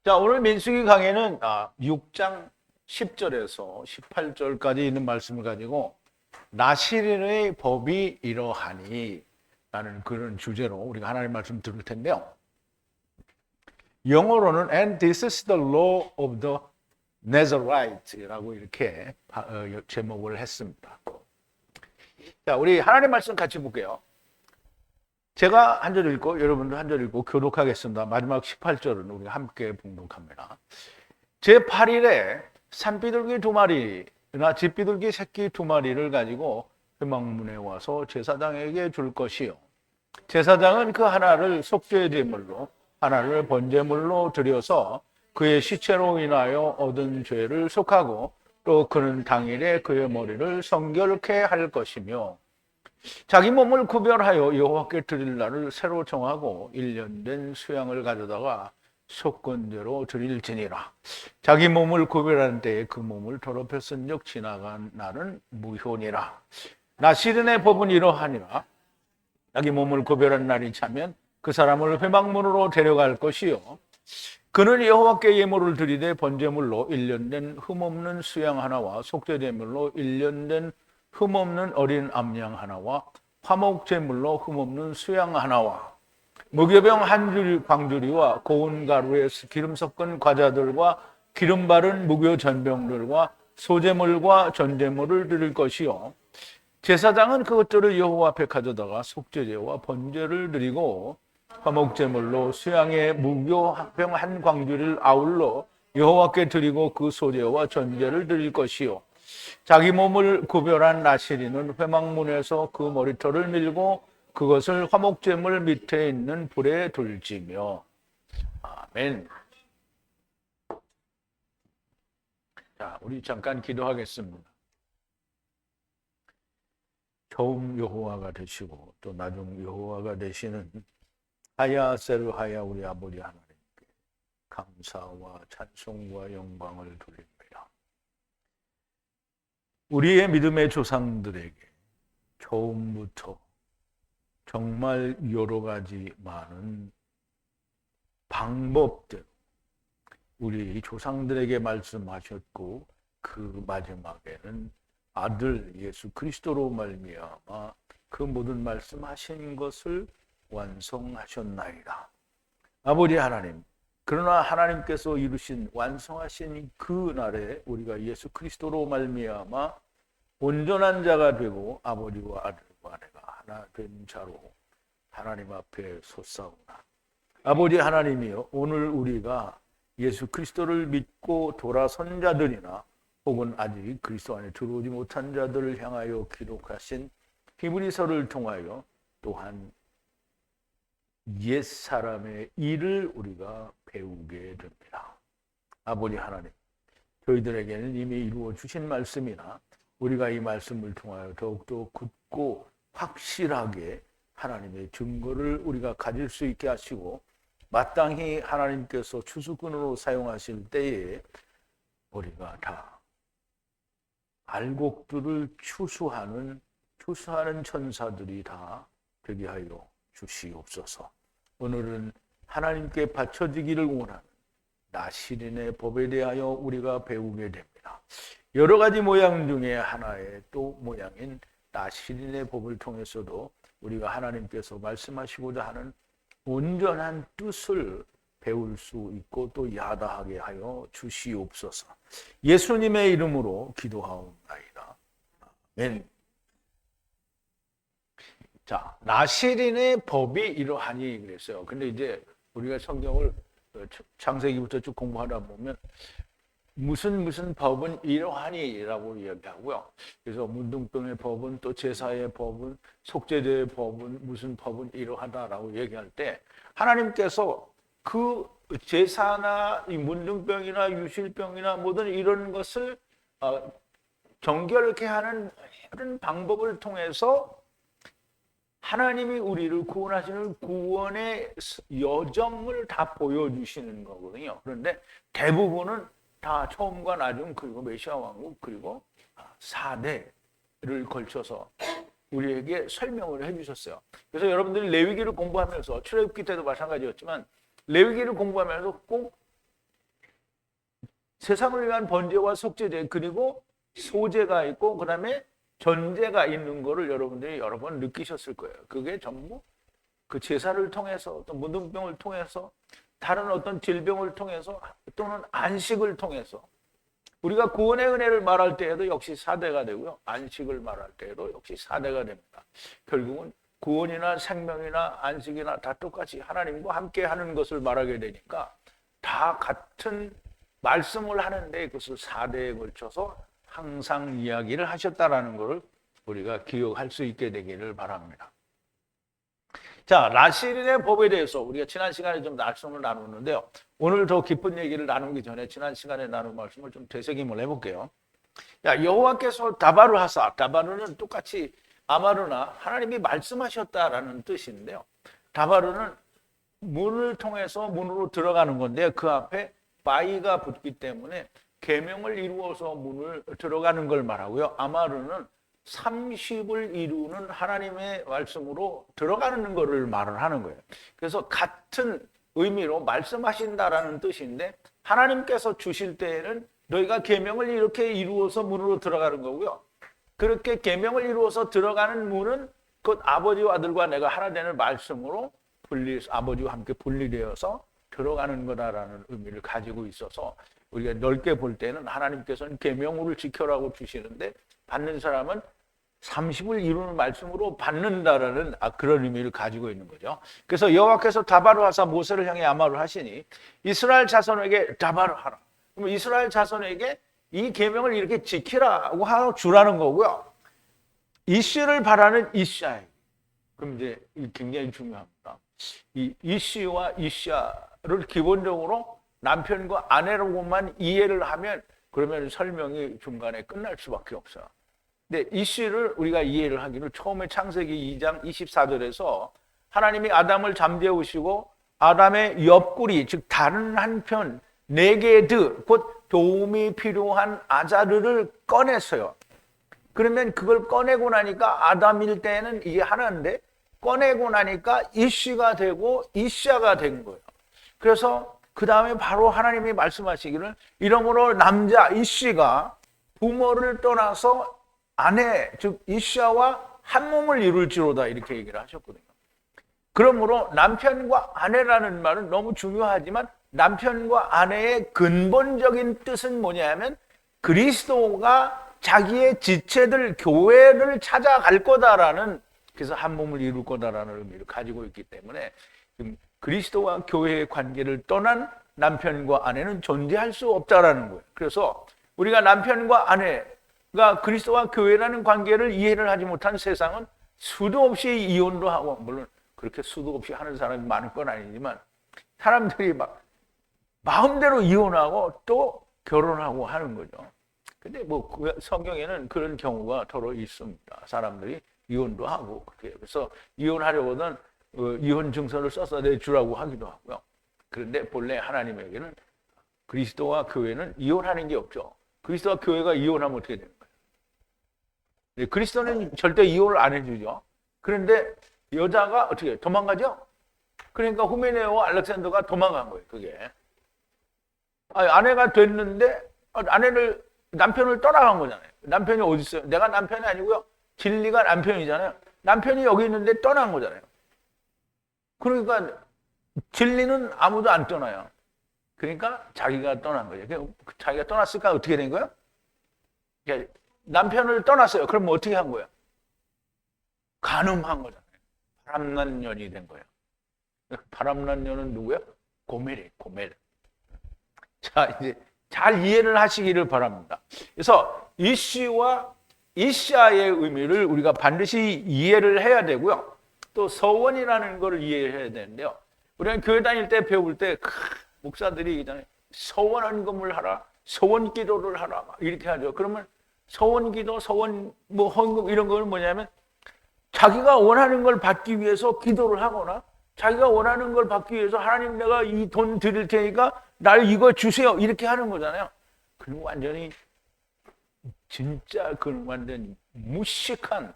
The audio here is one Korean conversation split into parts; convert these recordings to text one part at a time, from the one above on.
자, 오늘 민수기 강의는 6장 10절에서 18절까지 있는 말씀을 가지고 나시린의 법이 이러하니 라는 그런 주제로 우리가 하나님 말씀 들을 텐데요. 영어로는 And this is the law of the Nazarite라고 이렇게 제목을 했습니다. 자, 우리 하나님 말씀 같이 볼게요. 제가 한 절 읽고 여러분도 한 절 읽고 교독하겠습니다. 마지막 18절은 우리가 함께 봉독합니다. 제8일에 산비둘기 2마리나 집비둘기 새끼 2마리를 가지고 회막문에 와서 제사장에게 줄 것이요. 제사장은 그 하나를 속죄 제물로 하나를 번제물로 드려서 그의 시체로 인하여 얻은 죄를 속하고 또 그는 당일에 그의 머리를 성결케 할 것이며 자기 몸을 구별하여 여호와께 드릴 날을 새로 정하고 1년 된 수양을 가져다가 속건제로 드릴지니라. 자기 몸을 구별하는 때에 그 몸을 더럽혔은즉 지나간 날은 무효니라. 나시린의 법은 이러하니라. 자기 몸을 구별한 날이 차면 그 사람을 회막문으로 데려갈 것이요. 그는 여호와께 예물을 드리되 번제물로 1년 된 흠없는 수양 하나와 속죄제물로 1년 된 흠없는 어린 암양 하나와 화목제물로 흠없는 수양 하나와 무교병 한 광주리와 고운 가루에 기름 섞은 과자들과 기름 바른 무교 전병들과 소제물과 전제물을 드릴 것이요. 제사장은 그것들을 여호와 앞에 가져다가 속죄제와 번제를 드리고 화목제물로 수양의 무교병 한 광주리를 아울러 여호와께 드리고 그 소제와 전제를 드릴 것이요. 자기 몸을 구별한 나시린은 회막문에서 그 머리털을 밀고 그것을 화목제물 밑에 있는 불에 둘지며. 아멘. 자, 우리 잠깐 기도하겠습니다. 처음 여호와가 되시고 또 나중 여호와가 되시는 하야 세르하야 우리 아버지 하나님께 감사와 찬송과 영광을 드립니다. 우리의 믿음의 조상들에게 처음부터 정말 여러 가지 많은 방법대로 우리 조상들에게 말씀하셨고 그 마지막에는 아들 예수 그리스도로 말미암아 그 모든 말씀하신 것을 완성하셨나이다. 아버지 하나님, 그러나 하나님께서 이루신 완성하신 그 날에 우리가 예수 그리스도로 말미암아 온전한 자가 되고 아버지와 아들과 내가 하나 된 자로 하나님 앞에 섰사오나 아버지 하나님이여, 오늘 우리가 예수 그리스도를 믿고 돌아선 자들이나 혹은 아직 그리스도 안에 들어오지 못한 자들을 향하여 기록하신 히브리서를 통하여 또한 옛사람의 일을 우리가 배우게 됩니다. 아버지 하나님, 저희들에게는 이미 이루어 주신 말씀이나 우리가 이 말씀을 통하여 더욱더 굳고 확실하게 하나님의 증거를 우리가 가질 수 있게 하시고 마땅히 하나님께서 추수꾼으로 사용하실 때에 우리가 다 알곡들을 추수하는 천사들이 다 되게 하여 주시옵소서. 오늘은 하나님께 바쳐지기를 원하는 나시린의 법에 대하여 우리가 배우게 됩니다. 여러 가지 모양 중에 하나의 또 모양인 나시린의 법을 통해서도 우리가 하나님께서 말씀하시고자 하는 온전한 뜻을 배울 수 있고 또 야다하게 하여 주시옵소서. 예수님의 이름으로 기도하옵나이다. 아멘. 자, 나시린의 법이 이러하니 그랬어요. 근데 이제 우리가 성경을 창세기부터 쭉 공부하다 보면 무슨 법은 이러하니라고 이야기하고요. 그래서 문둥병의 법은 또 제사의 법은 속죄제의 법은 무슨 법은 이러하다라고 얘기할 때 하나님께서 그 제사나 이 문둥병이나 유실병이나 모든 이런 것을 정결케 하는 이런 방법을 통해서 하나님이 우리를 구원하시는 구원의 여정을 다 보여주시는 거거든요. 그런데 대부분은 다 처음과 나중 그리고 메시아 왕국 그리고 4대를 걸쳐서 우리에게 설명을 해주셨어요. 그래서 여러분들이 레위기를 공부하면서 출애굽기 때도 마찬가지였지만 레위기를 공부하면서 꼭 세상을 위한 번제와 속죄제 그리고 소제가 있고 그다음에 전제가 있는 거를 여러분들이 여러 번 느끼셨을 거예요. 그게 전부 그 제사를 통해서 어떤 무등병을 통해서 다른 어떤 질병을 통해서 또는 안식을 통해서 우리가 구원의 은혜를 말할 때에도 역시 4대가 되고요. 안식을 말할 때에도 역시 4대가 됩니다. 결국은 구원이나 생명이나 안식이나 다 똑같이 하나님과 함께 하는 것을 말하게 되니까 다 같은 말씀을 하는데 그것을 4대에 걸쳐서 항상 이야기를 하셨다라는 것을 우리가 기억할 수 있게 되기를 바랍니다. 자, 라시린의 법에 대해서 우리가 지난 시간에 좀 말씀을 나눴는데요. 오늘 더 깊은 얘기를 나누기 전에 지난 시간에 나눈 말씀을 좀 되새김을 해볼게요. 야, 여호와께서 다바르 하사, 다바르는 똑같이 아마르나 하나님이 말씀하셨다라는 뜻인데요. 다바르는 문을 통해서 문으로 들어가는 건데 그 앞에 바이가 붙기 때문에 계명을 이루어서 문을 들어가는 걸 말하고요. 아마르는 30을 이루는 하나님의 말씀으로 들어가는 것을 말을 하는 거예요. 그래서 같은 의미로 말씀하신다라는 뜻인데 하나님께서 주실 때에는 너희가 계명을 이렇게 이루어서 문으로 들어가는 거고요. 그렇게 계명을 이루어서 들어가는 문은 곧 아버지와 아들과 내가 하나 되는 말씀으로 아버지와 함께 분리되어서 들어가는 거다라는 의미를 가지고 있어서 우리가 넓게 볼 때는 하나님께서는 계명을 지켜라고 주시는데 받는 사람은 30을 이루는 말씀으로 받는다라는 그런 의미를 가지고 있는 거죠. 그래서 여호와께서 다바르 하사 모세를 향해 아마를 하시니 이스라엘 자손에게 다바르 하라. 그럼 이스라엘 자손에게 이 계명을 이렇게 지키라고 하고 주라는 거고요. 이씨를 바라는 이샤에. 그럼 이제 굉장히 중요합니다. 이 이씨와 이샤를 기본적으로 남편과 아내로만 이해를 하면 그러면 설명이 중간에 끝날 수밖에 없어요. 근데 이씨를 우리가 이해를 하기를 처음에 창세기 2장 24절에서 하나님이 아담을 잠재우시고 아담의 옆구리 즉 다른 한편 네게드 곧 도움이 필요한 아자르를 꺼냈어요. 그러면 그걸 꺼내고 나니까 아담일 때는 이게 하나인데 꺼내고 나니까 이씨가 되고 이샤가 된 거예요. 그래서 그 다음에 바로 하나님이 말씀하시기를 이러므로 남자 이씨가 부모를 떠나서 아내 즉 이샤와 한 몸을 이룰지로다 이렇게 얘기를 하셨거든요. 그러므로 남편과 아내라는 말은 너무 중요하지만 남편과 아내의 근본적인 뜻은 뭐냐면 그리스도가 자기의 지체들 교회를 찾아갈 거다라는 그래서 한 몸을 이룰 거다라는 의미를 가지고 있기 때문에 그리스도와 교회의 관계를 떠난 남편과 아내는 존재할 수 없다라는 거예요. 그래서 우리가 남편과 아내가 그리스도와 교회라는 관계를 이해를 하지 못한 세상은 수도 없이 이혼도 하고 물론 그렇게 수도 없이 하는 사람이 많은 건 아니지만 사람들이 막 마음대로 이혼하고 또 결혼하고 하는 거죠. 근데 뭐 성경에는 그런 경우가 더러 있습니다. 사람들이 이혼도 하고 그래서 이혼하려거든 이혼 증서를 써서 내주라고 하기도 하고요. 그런데 본래 하나님에게는 그리스도와 교회는 이혼하는 게 없죠. 그리스도와 교회가 이혼하면 어떻게 되는 거예요? 그리스도는 절대 이혼을 안 해주죠. 그런데 여자가 어떻게 도망가죠? 그러니까 후메네오와 알렉산더가 도망간 거예요. 그게 아내가 됐는데 남편을 떠나간 거잖아요. 남편이 어디 있어요? 내가 남편이 아니고요. 진리가 남편이잖아요. 남편이 여기 있는데 떠난 거잖아요. 그러니까 진리는 아무도 안 떠나요. 그러니까 자기가 떠난 거예요. 자기가 떠났으니까 어떻게 된 거예요? 그러니까 남편을 떠났어요. 그럼 어떻게 한 거예요? 간음한 거잖아요. 바람난 년이 된 거예요. 바람난 년은 누구예요? 고멜이에요. 고멜. 자, 이제 잘 이해를 하시기를 바랍니다. 그래서 이씨와 이샤의 의미를 우리가 반드시 이해를 해야 되고요. 또 서원이라는 걸 이해해야 되는데요. 우리가 교회 다닐 때 배울 때 목사들이 서원 헌금을 하라, 서원 기도를 하라 이렇게 하죠. 그러면 서원 기도, 서원 뭐 헌금 이런 건 뭐냐면 자기가 원하는 걸 받기 위해서 기도를 하거나 자기가 원하는 걸 받기 위해서 하나님 내가 이 돈 드릴 테니까 날 이거 주세요 이렇게 하는 거잖아요. 그리고 완전히 진짜 그 완전 무식한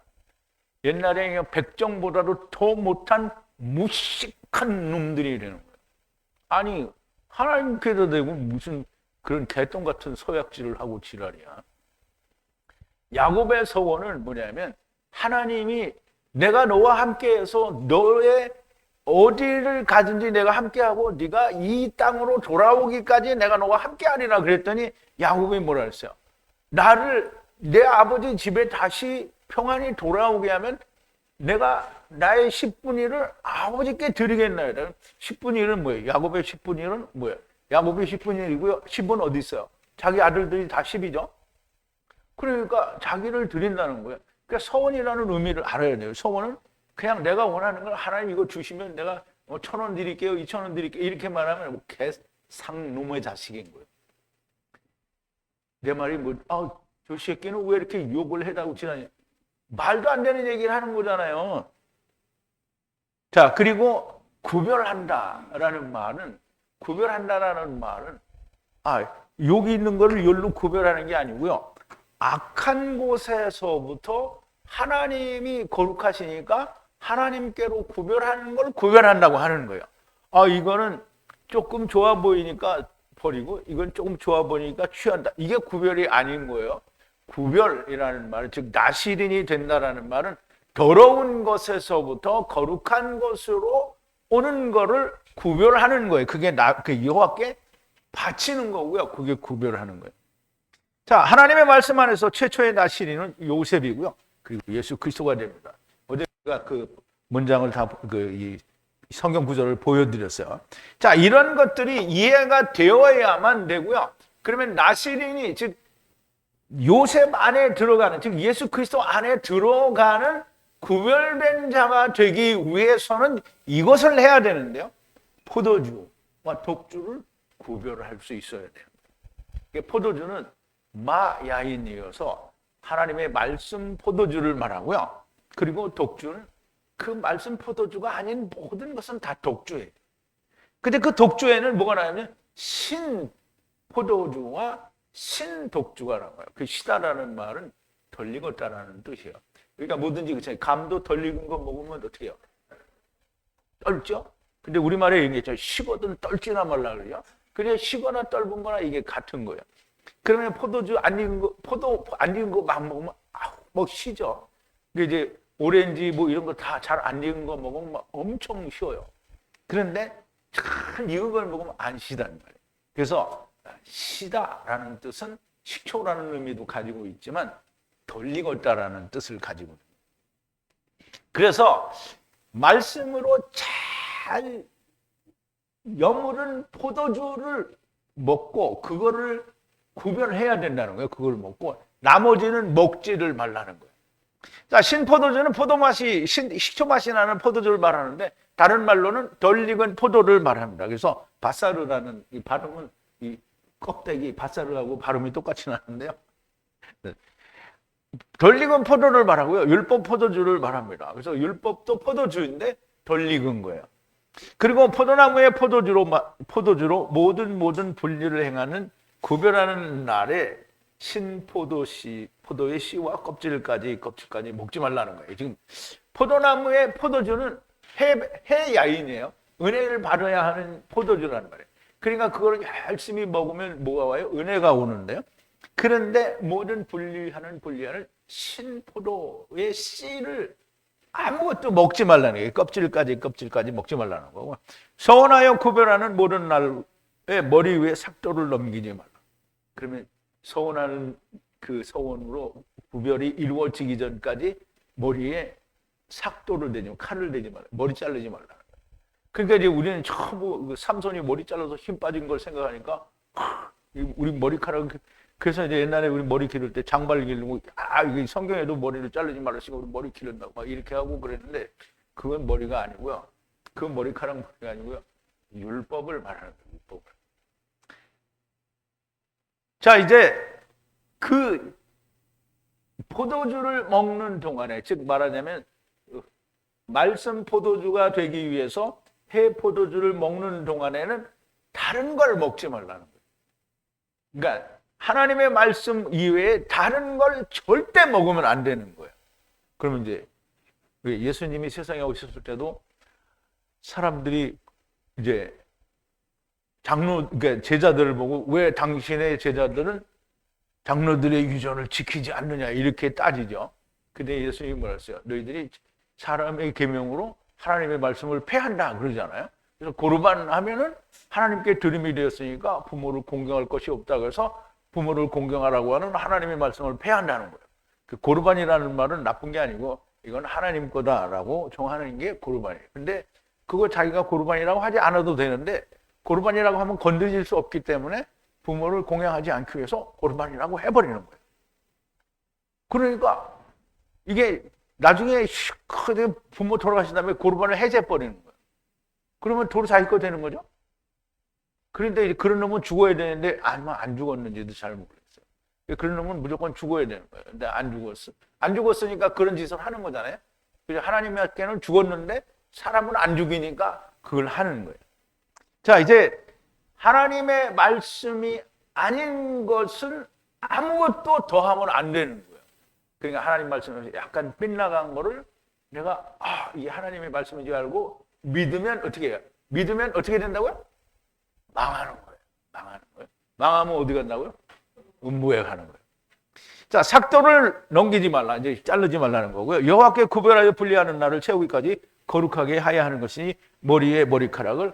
옛날에 백정보다도 더 못한 무식한 놈들이 되는 거예요. 아니 하나님께도 되고 무슨 그런 개똥 같은 서약질을 하고 지랄이야. 야곱의 서원은 뭐냐면 하나님이 내가 너와 함께해서 너의 어디를 가든지 내가 함께하고 네가 이 땅으로 돌아오기까지 내가 너와 함께하리라 그랬더니 야곱이 뭐라 했어요? 나를 내 아버지 집에 다시 평안히 돌아오게 하면 내가 나의 10분의 1을 아버지께 드리겠나이다. 10분의 1은 뭐예요? 야곱의 10분의 1은 뭐예요? 야곱의 10분의 1이고요. 10은 어디 있어요? 자기 아들들이 다 10이죠. 그러니까 자기를 드린다는 거예요. 그러니까 서원이라는 의미를 알아야 돼요. 서원은 그냥 내가 원하는 걸 하나님 이거 주시면 내가 1,000원 드릴게요, 2,000원 드릴게요 이렇게 말하면 개상놈의 자식인 거예요. 내 말이 저 새끼는 왜 이렇게 욕을 해다고 지나냐. 말도 안 되는 얘기를 하는 거잖아요. 자, 그리고 구별한다라는 말은 여기 있는 거를 열로 구별하는 게 아니고요. 악한 곳에서부터 하나님이 거룩하시니까 하나님께로 구별하는 걸 구별한다고 하는 거예요. 이거는 조금 좋아 보이니까 버리고 이건 조금 좋아 보이니까 취한다. 이게 구별이 아닌 거예요. 구별이라는 말은, 즉 나시린이 된다라는 말은 더러운 것에서부터 거룩한 것으로 오는 거를 구별하는 거예요. 그게 그 여호와께 바치는 거고요. 그게 구별하는 거예요. 자, 하나님의 말씀 안에서 최초의 나시린은 요셉이고요. 그리고 예수 그리스도가 됩니다. 어제 제가 그 문장을 이 성경 구절을 보여드렸어요. 자, 이런 것들이 이해가 되어야만 되고요. 그러면 나시린이, 즉 요셉 안에 들어가는, 즉 예수 그리스도 안에 들어가는 구별된 자가 되기 위해서는 이것을 해야 되는데요. 포도주와 독주를 구별할 수 있어야 돼요. 포도주는 마야인이어서 하나님의 말씀 포도주를 말하고요. 그리고 독주는 그 말씀 포도주가 아닌 모든 것은 다 독주예요. 근데 그 독주에는 뭐가 나냐면 신 포도주와 신 독주가 나와요. 그 시다라는 말은 덜 익었다라는 뜻이에요. 그러니까 뭐든지 그렇잖아요. 감도 덜 익은 거 먹으면 어떻게 해요? 떨죠? 근데 우리말에 얘기했죠. 식어든 떨지나 말라 그래요. 그래 식거나 떫은 거나 이게 같은 거예요. 그러면 포도주 안 익은 거 막 먹으면 막 시죠. 이제 오렌지 뭐 이런 거 다 잘 안 익은 거 먹으면 막 엄청 쉬어요. 그런데 잘 익은 걸 먹으면 안 시단 말이에요. 그래서 시다라는 뜻은 식초라는 의미도 가지고 있지만 덜 익었다라는 뜻을 가지고 있습니다. 그래서 말씀으로 잘 여물은 포도주를 먹고 그거를 구별해야 된다는 거예요. 그걸 먹고 나머지는 먹지를 말라는 거예요. 자, 신포도주는 포도맛이 식초 맛이 나는 포도주를 말하는데 다른 말로는 덜 익은 포도를 말합니다. 그래서 바사르라는 이 발음은 이 껍데기 바사르하고 발음이 똑같이 나는데요. 덜 익은 포도를 말하고요. 율법 포도주를 말합니다. 그래서 율법도 포도주인데 덜 익은 거예요. 그리고 포도나무의 포도주로 모든 분리를 행하는 구별하는 날에 포도의 씨와 껍질까지 먹지 말라는 거예요. 지금 포도나무의 포도주는 해 야인이에요. 은혜를 받아야 하는 포도주라는 말이에요. 그러니까 그걸 열심히 먹으면 뭐가 와요? 은혜가 오는데요. 그런데 모든 분리하는 신포도의 씨를 아무것도 먹지 말라는 거예요. 껍질까지 먹지 말라는 거고. 서원하여 구별하는 모든 날에 머리 위에 삭도를 넘기지 말라. 그러면 서원하는 그 서원으로 구별이 이루어지기 전까지 머리에 삭도를 대지 말라. 칼을 대지 말라. 머리 자르지 말라. 그러니까 이제 우리는 처음 삼손이 머리 잘라서 힘 빠진 걸 생각하니까 우리 머리카락, 그래서 이제 옛날에 우리 머리 기를 때 장발 기르고 이게 성경에도 머리를 자르지 말라시고 우리 머리 기른다고 막 이렇게 하고 그랬는데 그건 머리가 아니고요. 그건 머리카락 머리가 아니고요. 율법을 말하는 거예요. 율법을. 자, 이제 그 포도주를 먹는 동안에, 즉 말하자면 말씀 포도주가 되기 위해서 해 포도주를 먹는 동안에는 다른 걸 먹지 말라는 거예요. 그러니까 하나님의 말씀 이외에 다른 걸 절대 먹으면 안 되는 거예요. 그러면 이제 예수님이 세상에 오셨을 때도 사람들이 이제 그러니까 제자들을 보고 왜 당신의 제자들은 장로들의 유전을 지키지 않느냐 이렇게 따지죠. 근데 예수님이 뭐라 했어요? 너희들이 사람의 계명으로 하나님의 말씀을 폐한다 그러잖아요. 그래서 고르반 하면은 하나님께 드림이 되었으니까 부모를 공경할 것이 없다 그래서 부모를 공경하라고 하는 하나님의 말씀을 폐한다는 거예요. 그 고르반이라는 말은 나쁜 게 아니고 이건 하나님 거다라고 정하는 게 고르반이에요. 근데 그거 자기가 고르반이라고 하지 않아도 되는데 고르반이라고 하면 건드릴 수 없기 때문에 부모를 공양하지 않기 위해서 고르반이라고 해버리는 거예요. 그러니까 이게 나중에 크게 부모 돌아가신 다음에 고르반을 해제해버리는 거예요. 그러면 도로 자기 거 되는 거죠. 그런데 그런 놈은 죽어야 되는데 안 죽었는지도 잘 모르겠어요. 그런 놈은 무조건 죽어야 되는 거예요. 근데 안 죽었어. 안 죽었으니까 그런 짓을 하는 거잖아요. 하나님께는 죽었는데 사람은 안 죽이니까 그걸 하는 거예요. 자, 이제 하나님의 말씀이 아닌 것은 아무것도 더하면 안 되는 거예요. 그러니까 하나님 말씀에서 약간 빗나간 거를 내가 이게 하나님의 말씀인지 알고 믿으면 어떻게 해요? 믿으면 어떻게 된다고요? 망하는 거예요. 망하는 거예요. 망하면 어디 간다고요? 음부에 가는 거예요. 자, 삭도를 넘기지 말라. 이제 자르지 말라는 거고요. 여호와께 구별하여 분리하는 날을 채우기까지 거룩하게 하야 하는 것이니 머리에 머리카락을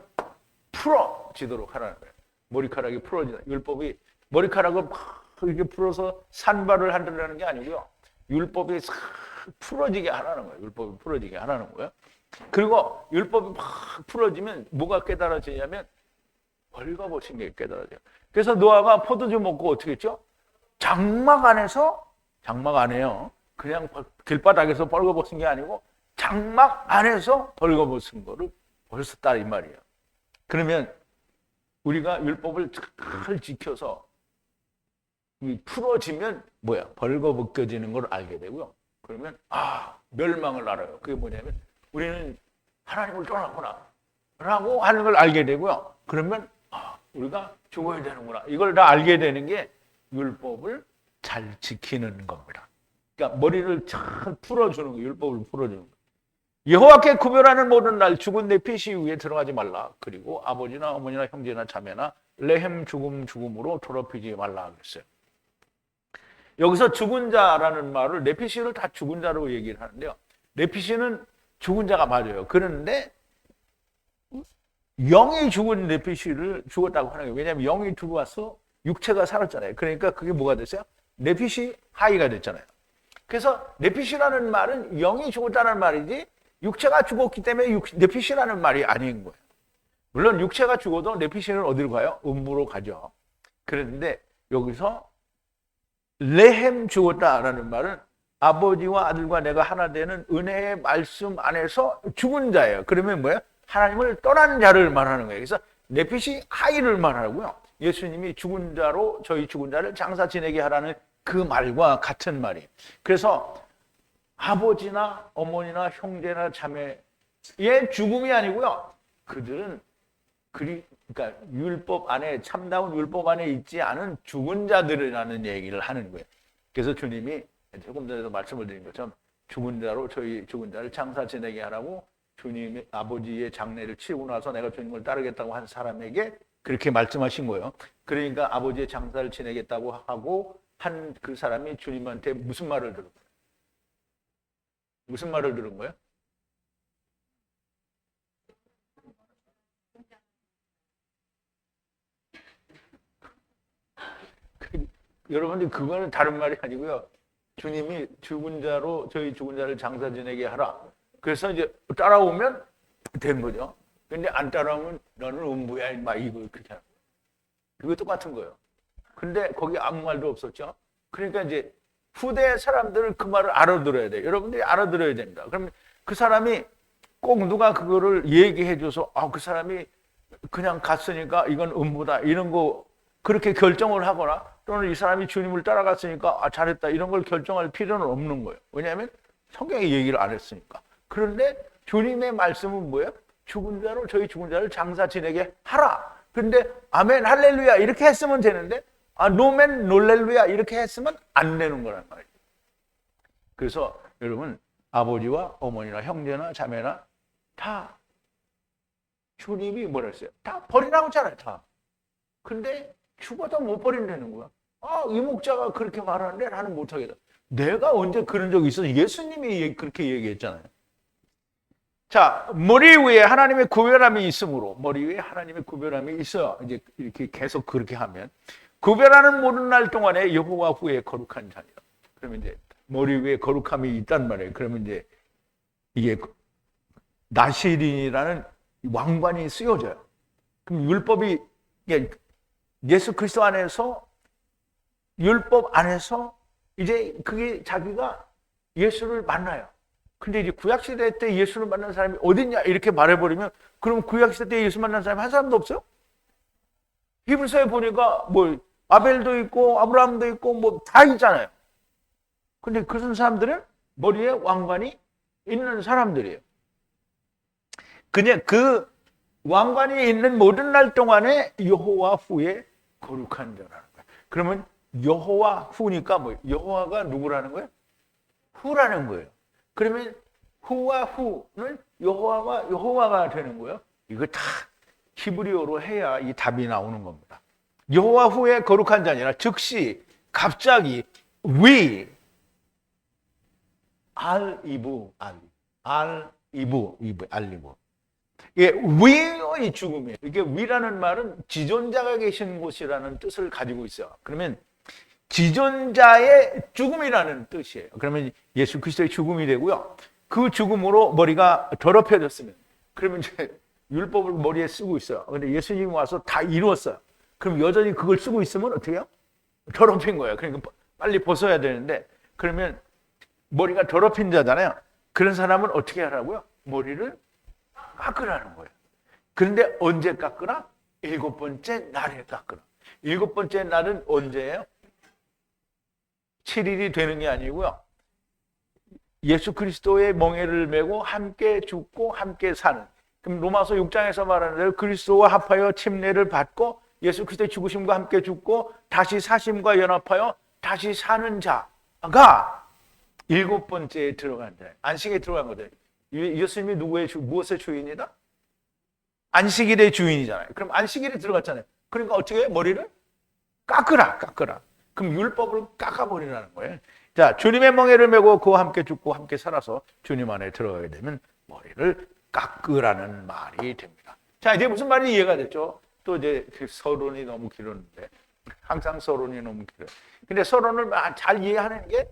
풀어지도록 하라는 거예요. 머리카락이 풀어지다. 율법이 머리카락을 이렇게 풀어서 산발을 한다는 게 아니고요. 율법이 풀어지게 하라는 거예요. 율법이 풀어지게 하라는 거예요. 그리고 율법이 막 풀어지면 뭐가 깨달아지냐면 벌거벗은 게 깨달아져요. 그래서 노아가 포도주 먹고 어떻게 했죠? 장막 안에요. 그냥 길바닥에서 벌거벗은 게 아니고 장막 안에서 벌거벗은 거를 벌었다 이 말이에요. 그러면 우리가 율법을 잘 지켜서 풀어지면 뭐야? 벌거벗겨지는 걸 알게 되고요. 그러면 멸망을 알아요. 그게 뭐냐면 우리는 하나님을 떠났구나 라고 하는 걸 알게 되고요. 그러면 우리가 죽어야 되는구나. 이걸 다 알게 되는 게 율법을 잘 지키는 겁니다. 그러니까 머리를 잘 풀어주는 거예요. 율법을 풀어주는 거예요. 여호와께 구별하는 모든 날 죽은 내 피시 위에 들어가지 말라. 그리고 아버지나 어머니나 형제나 자매나 레헴 죽음으로 더럽히지 말라 그랬어요. 여기서 죽은 자라는 말을 네피시를 다 죽은 자로 얘기를 하는데요. 네피시는 죽은 자가 맞아요. 그런데 영이 죽은 네피시를 죽었다고 하는 거예요. 왜냐하면 영이 들어와서 육체가 살았잖아요. 그러니까 그게 뭐가 됐어요? 네피시 하이가 됐잖아요. 그래서 네피시라는 말은 영이 죽었다는 말이지 육체가 죽었기 때문에 네피시라는 말이 아닌 거예요. 물론 육체가 죽어도 네피시는 어디로 가요? 음부로 가죠. 그런데 여기서 레헴 죽었다라는 말은 아버지와 아들과 내가 하나 되는 은혜의 말씀 안에서 죽은 자예요. 그러면 뭐예요? 하나님을 떠난 자를 말하는 거예요. 그래서 네피시 하이를 말하고요. 예수님이 죽은 자로 저희 죽은 자를 장사 지내게 하라는 그 말과 같은 말이에요. 그래서 아버지나 어머니나 형제나 자매의 죽음이 아니고요. 그들은 그러니까 율법 안에 참다운 율법 안에 있지 않은 죽은 자들이라는 얘기를 하는 거예요. 그래서 주님이 조금 전에도 말씀을 드린 것처럼 죽은 자로 저희 죽은 자를 장사 지내게 하라고 주님의 아버지의 장례를 치르고 나서 내가 주님을 따르겠다고 한 사람에게 그렇게 말씀하신 거예요. 그러니까 아버지의 장사를 지내겠다고 하고 한 그 사람이 주님한테 무슨 말을 들은 거예요? 무슨 말을 들은 거예요? 여러분들 그거는 다른 말이 아니고요. 주님이 죽은 자로 저희 죽은 자를 장사 지내게 하라. 그래서 이제 따라오면 된 거죠. 근데 안 따라오면 너는 음부야 임마 이거 그렇게 하는 거예요. 그거 똑같은 거예요. 근데 거기 아무 말도 없었죠. 그러니까 이제 후대 사람들은 그 말을 알아들어야 돼요. 여러분들이 알아들어야 됩니다. 그럼 그 사람이 꼭 누가 그거를 얘기해줘서 그 사람이 그냥 갔으니까 이건 음부다 이런 거 그렇게 결정을 하거나 또는 이 사람이 주님을 따라갔으니까 잘했다 이런 걸 결정할 필요는 없는 거예요. 왜냐하면 성경이 얘기를 안 했으니까. 그런데 주님의 말씀은 뭐예요? 죽은 자로 저희 죽은 자를 장사 지내게 하라. 그런데 아멘 할렐루야 이렇게 했으면 되는데 노멘 놀렐루야 이렇게 했으면 안 되는 거란 말이에요. 그래서 여러분 아버지와 어머니나 형제나 자매나 다 주님이 뭐라 했어요? 다 버리라고 했잖아요. 다. 근데 죽어도 못 버린다는 거야. 아, 이 목자가 그렇게 말하는데 나는 못하겠다. 내가 언제 그런 적이 있어? 예수님이 그렇게 얘기했잖아요. 자, 머리 위에 하나님의 구별함이 있으므로, 머리 위에 하나님의 구별함이 있어. 이제 이렇게 계속 그렇게 하면, 구별하는 모든 날 동안에 여호와 후에 거룩한 자니라. 그러면 이제 머리 위에 거룩함이 있단 말이에요. 그러면 이제 이게 나시린이라는 왕관이 쓰여져요. 그럼 율법이, 예수 그리스도 안에서, 율법 안에서 이제 그게 자기가 예수를 만나요. 근데 이제 구약시대 때 예수를 만난 사람이 어딨냐 이렇게 말해버리면, 그럼 구약시대 때 예수 만난 사람이 한 사람도 없어요? 히브리서에 보니까 뭐 아벨도 있고 아브라함도 있고 뭐 다 있잖아요. 근데 그런 사람들은 머리에 왕관이 있는 사람들이에요. 그냥 그 왕관이 있는 모든 날 동안에 여호와 후에 거룩한 자라는 거예요. 그러면 여호와 후니까 뭐 여호와가 누구라는 거예요? 후라는 거예요. 그러면 후와 후는 여호와가 되는 거예요. 이거 다 히브리어로 해야 이 답이 나오는 겁니다. 여호와 후에 거룩한 자니라, 즉시 갑자기 위 알이브 이게 위의 죽음이에요. 이게 위라는 말은 지존자가 계신 곳이라는 뜻을 가지고 있어요. 그러면 지존자의 죽음이라는 뜻이에요. 그러면 예수 그리스도의 죽음이 되고요. 그 죽음으로 머리가 더럽혀졌으면, 그러면 이제 율법을 머리에 쓰고 있어요. 근데 예수님이 와서 다 이루었어요. 그럼 여전히 그걸 쓰고 있으면 어떻게 해요? 더럽힌 거예요. 그러니까 빨리 벗어야 되는데, 그러면 머리가 더럽힌 자잖아요. 그런 사람은 어떻게 하라고요? 머리를 깎으라는 거예요. 그런데 언제 깎으라? 7번째 날에 깎으라. 7번째 날은 언제예요? 7일이 되는 게 아니고요. 예수 그리스도의 멍에를 메고 함께 죽고 함께 사는. 그럼 로마서 6장에서 말하는 대로 그리스도와 합하여 침례를 받고 예수 그리스도의 죽으심과 함께 죽고 다시 사심과 연합하여 다시 사는 자가 7번째에 들어간 자예요. 안식에 들어간 거죠. 예수님이 무엇의 주인이다? 안식일의 주인이잖아요. 그럼 안식일에 들어갔잖아요. 그러니까 어떻게 해요? 머리를 깎으라. 그럼 율법을 깎아버리라는 거예요. 자, 주님의 멍에를 메고 그와 함께 죽고 함께 살아서 주님 안에 들어가게 되면 머리를 깎으라는 말이 됩니다. 자, 이제 무슨 말이 이해가 됐죠? 또 이제 서론이 너무 길었는데, 항상 서론이 너무 길어요. 근데 서론을 잘 이해하는 게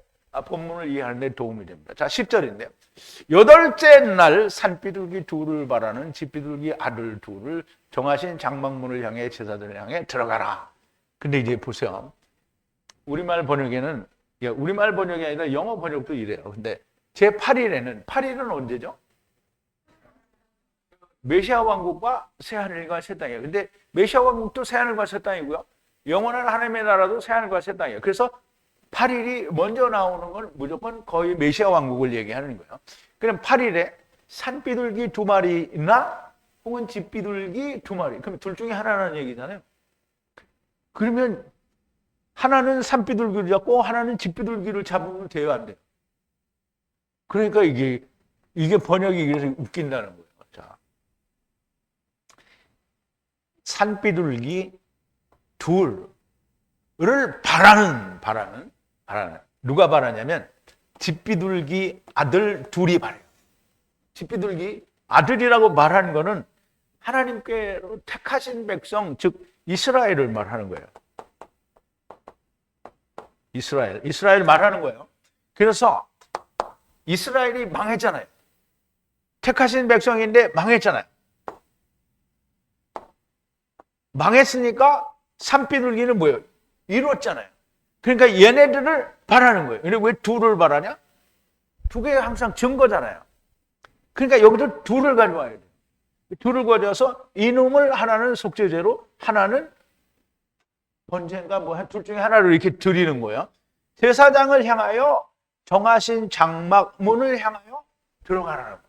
본문을 이해하는 데 도움이 됩니다. 자, 10절인데요. 8째 날 산비둘기 둘을 바라는 집비둘기 아들 둘을 정하신 장막문을 향해 제사들을 향해 들어가라. 근데 이제 보세요. 우리말 번역에는, 우리말 번역이 아니라 영어 번역도 이래요. 근데 제 8일에는, 8일은 언제죠? 메시아 왕국과 새하늘과 새 땅이에요. 근데 메시아 왕국도 새하늘과 새 땅이고요. 영원한 하나님의 나라도 새하늘과 새 땅이에요. 그래서 8일이 먼저 나오는 건 무조건 거의 메시아 왕국을 얘기하는 거예요. 그럼 8일에 산비둘기 2마리나 혹은 집비둘기 2마리. 그럼 둘 중에 하나라는 얘기잖아요. 그러면 하나는 산비둘기를 잡고 하나는 집비둘기를 잡으면 돼요, 안 돼요? 그러니까 이게 번역이 그래서 웃긴다는 거예요. 자, 산비둘기 둘을 바라는 누가 바라냐면 집비둘기 아들 둘이 바래요. 집비둘기 아들이라고 말하는 거는 하나님께로 택하신 백성, 즉 이스라엘을 말하는 거예요. 이스라엘 말하는 거예요. 그래서 이스라엘이 망했잖아요. 택하신 백성인데 망했잖아요. 망했으니까 산비둘기는 뭐예요? 이뤘잖아요. 그러니까 얘네들을 바라는 거예요. 근데 왜 둘을 바라냐? 두 개가 항상 증거잖아요. 그러니까 여기도 둘을 가져와야 돼요. 둘을 가져와서 이놈을 하나는 속죄제로, 하나는 번제인가 뭐 둘 중에 하나를 이렇게 드리는 거예요. 제사장을 향하여 정하신 장막문을 향하여 들어가라는 거예요.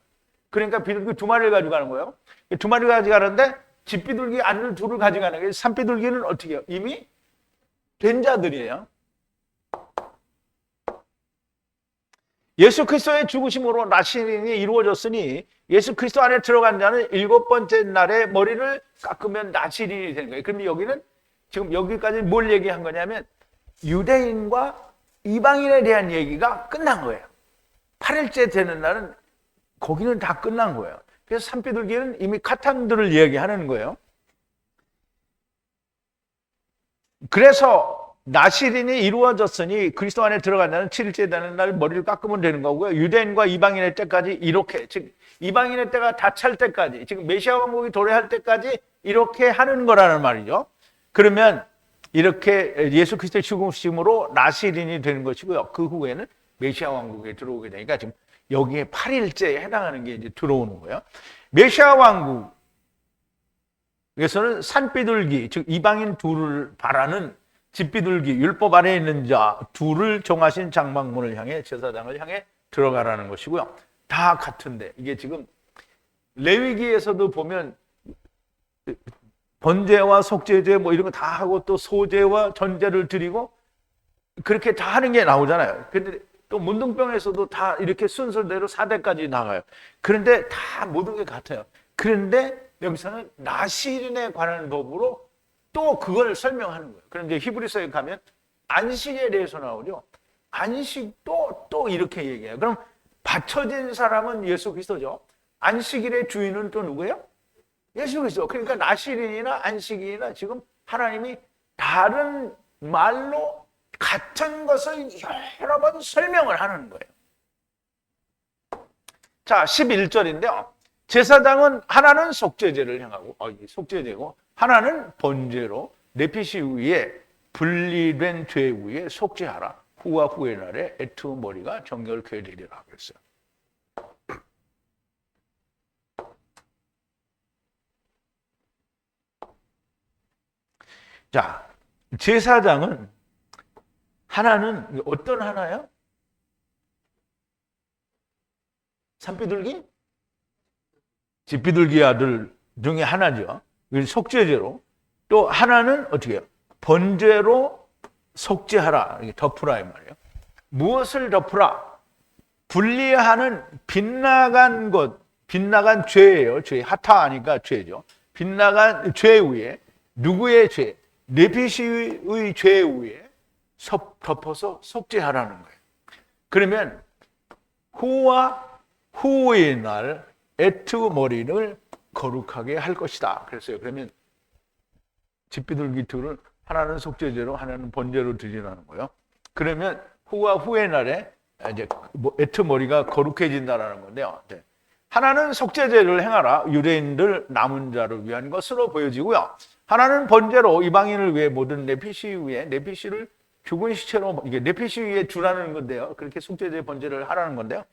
그러니까 비둘기 2마리를 가져가는 거예요. 2마리를 가져가는데 집비둘기 아들 둘을 가져가는 거예요. 산비둘기는 어떻게 해요? 이미 된 자들이에요. 예수 그리스도의 죽으심으로 나시린이 이루어졌으니 예수 그리스도 안에 들어간 자는 7번째 날에 머리를 깎으면 나시린이 되는 거예요. 그럼 여기는 지금 여기까지 뭘 얘기한 거냐면 유대인과 이방인에 대한 얘기가 끝난 거예요. 8일째 되는 날은 거기는 다 끝난 거예요. 그래서 산비둘기는 이미 카탄들을 이야기하는 거예요. 그래서 나실인이 이루어졌으니 그리스도 안에 들어간다는 7일째 되는 날 머리를 깎으면 되는 거고요. 유대인과 이방인의 때까지 이렇게, 즉 이방인의 때가 다 찰 때까지, 지금 메시아 왕국이 도래할 때까지 이렇게 하는 거라는 말이죠. 그러면 이렇게 예수 그리스도의 죽으심으로 나실인이 되는 것이고요. 그 후에는 메시아 왕국에 들어오게 되니까 지금 여기에 8일째에 해당하는 게 이제 들어오는 거예요. 메시아 왕국에서는 산비둘기, 즉 이방인 둘을 바라는 집비둘기, 율법 아래에 있는 자 둘을 정하신 장막문을 향해 제사장을 향해 들어가라는 것이고요. 다 같은데 이게 지금 레위기에서도 보면 번제와 속죄제 뭐 이런 거 다 하고 또 소제와 전제를 드리고 그렇게 다 하는 게 나오잖아요. 근데 또 문둥병에서도 다 이렇게 순서대로 4대까지 나가요. 그런데 다 모든 게 같아요. 그런데 여기서는 나실인에 관한 법으로 또 그걸 설명하는 거예요. 그런데 히브리서에 가면 안식에 대해서 나오죠. 안식도 또 이렇게 얘기해요. 그럼 바쳐진 사람은 예수 그리스도죠. 안식일의 주인은 또 누구예요? 예수 그리스도. 그러니까 나실인이나 안식일이나 지금 하나님이 다른 말로 같은 것을 여러 번 설명을 하는 거예요. 자, 11절인데요. 제사장은 하나는 속죄제를 향하고, 속죄제고, 하나는 번제로 내피시 위에 분리된 죄 위에 속죄하라. 후와 후의 날에 애투 머리가 정결케 되리라 그랬어요. 자, 제사장은 하나는 어떤 하나요? 산비둘기? 집비둘기 아들 중에 하나죠. 속죄제로. 또 하나는 어떻게 해요? 번제로 속죄하라. 이게 덮으라 이 말이에요. 무엇을 덮으라? 분리하는 빗나간 것, 빗나간 죄예요. 죄. 하타하니까 죄죠. 빗나간 죄 위에 누구의 죄? 네피시의 죄 위에 덮어서 속죄하라는 거예요. 그러면 후와 후의 날 애투 머리를 거룩하게 할 것이다. 그랬어요. 그러면 집비둘기 둘은 하나는 속죄제로 하나는 번제로 드리라는 거예요. 그러면 후와 후의 날에 이제 애투 머리가 거룩해진다라는 건데요. 하나는 속죄제를 행하라. 유대인들 남은 자를 위한 것으로 보여지고요. 하나는 번제로 이방인을 위해 모든 내피시 위에 내피시를 죽은 시체로 이게 내피시 위에 두라는 건데요. 그렇게 속죄제 번제를 하라는 건데요.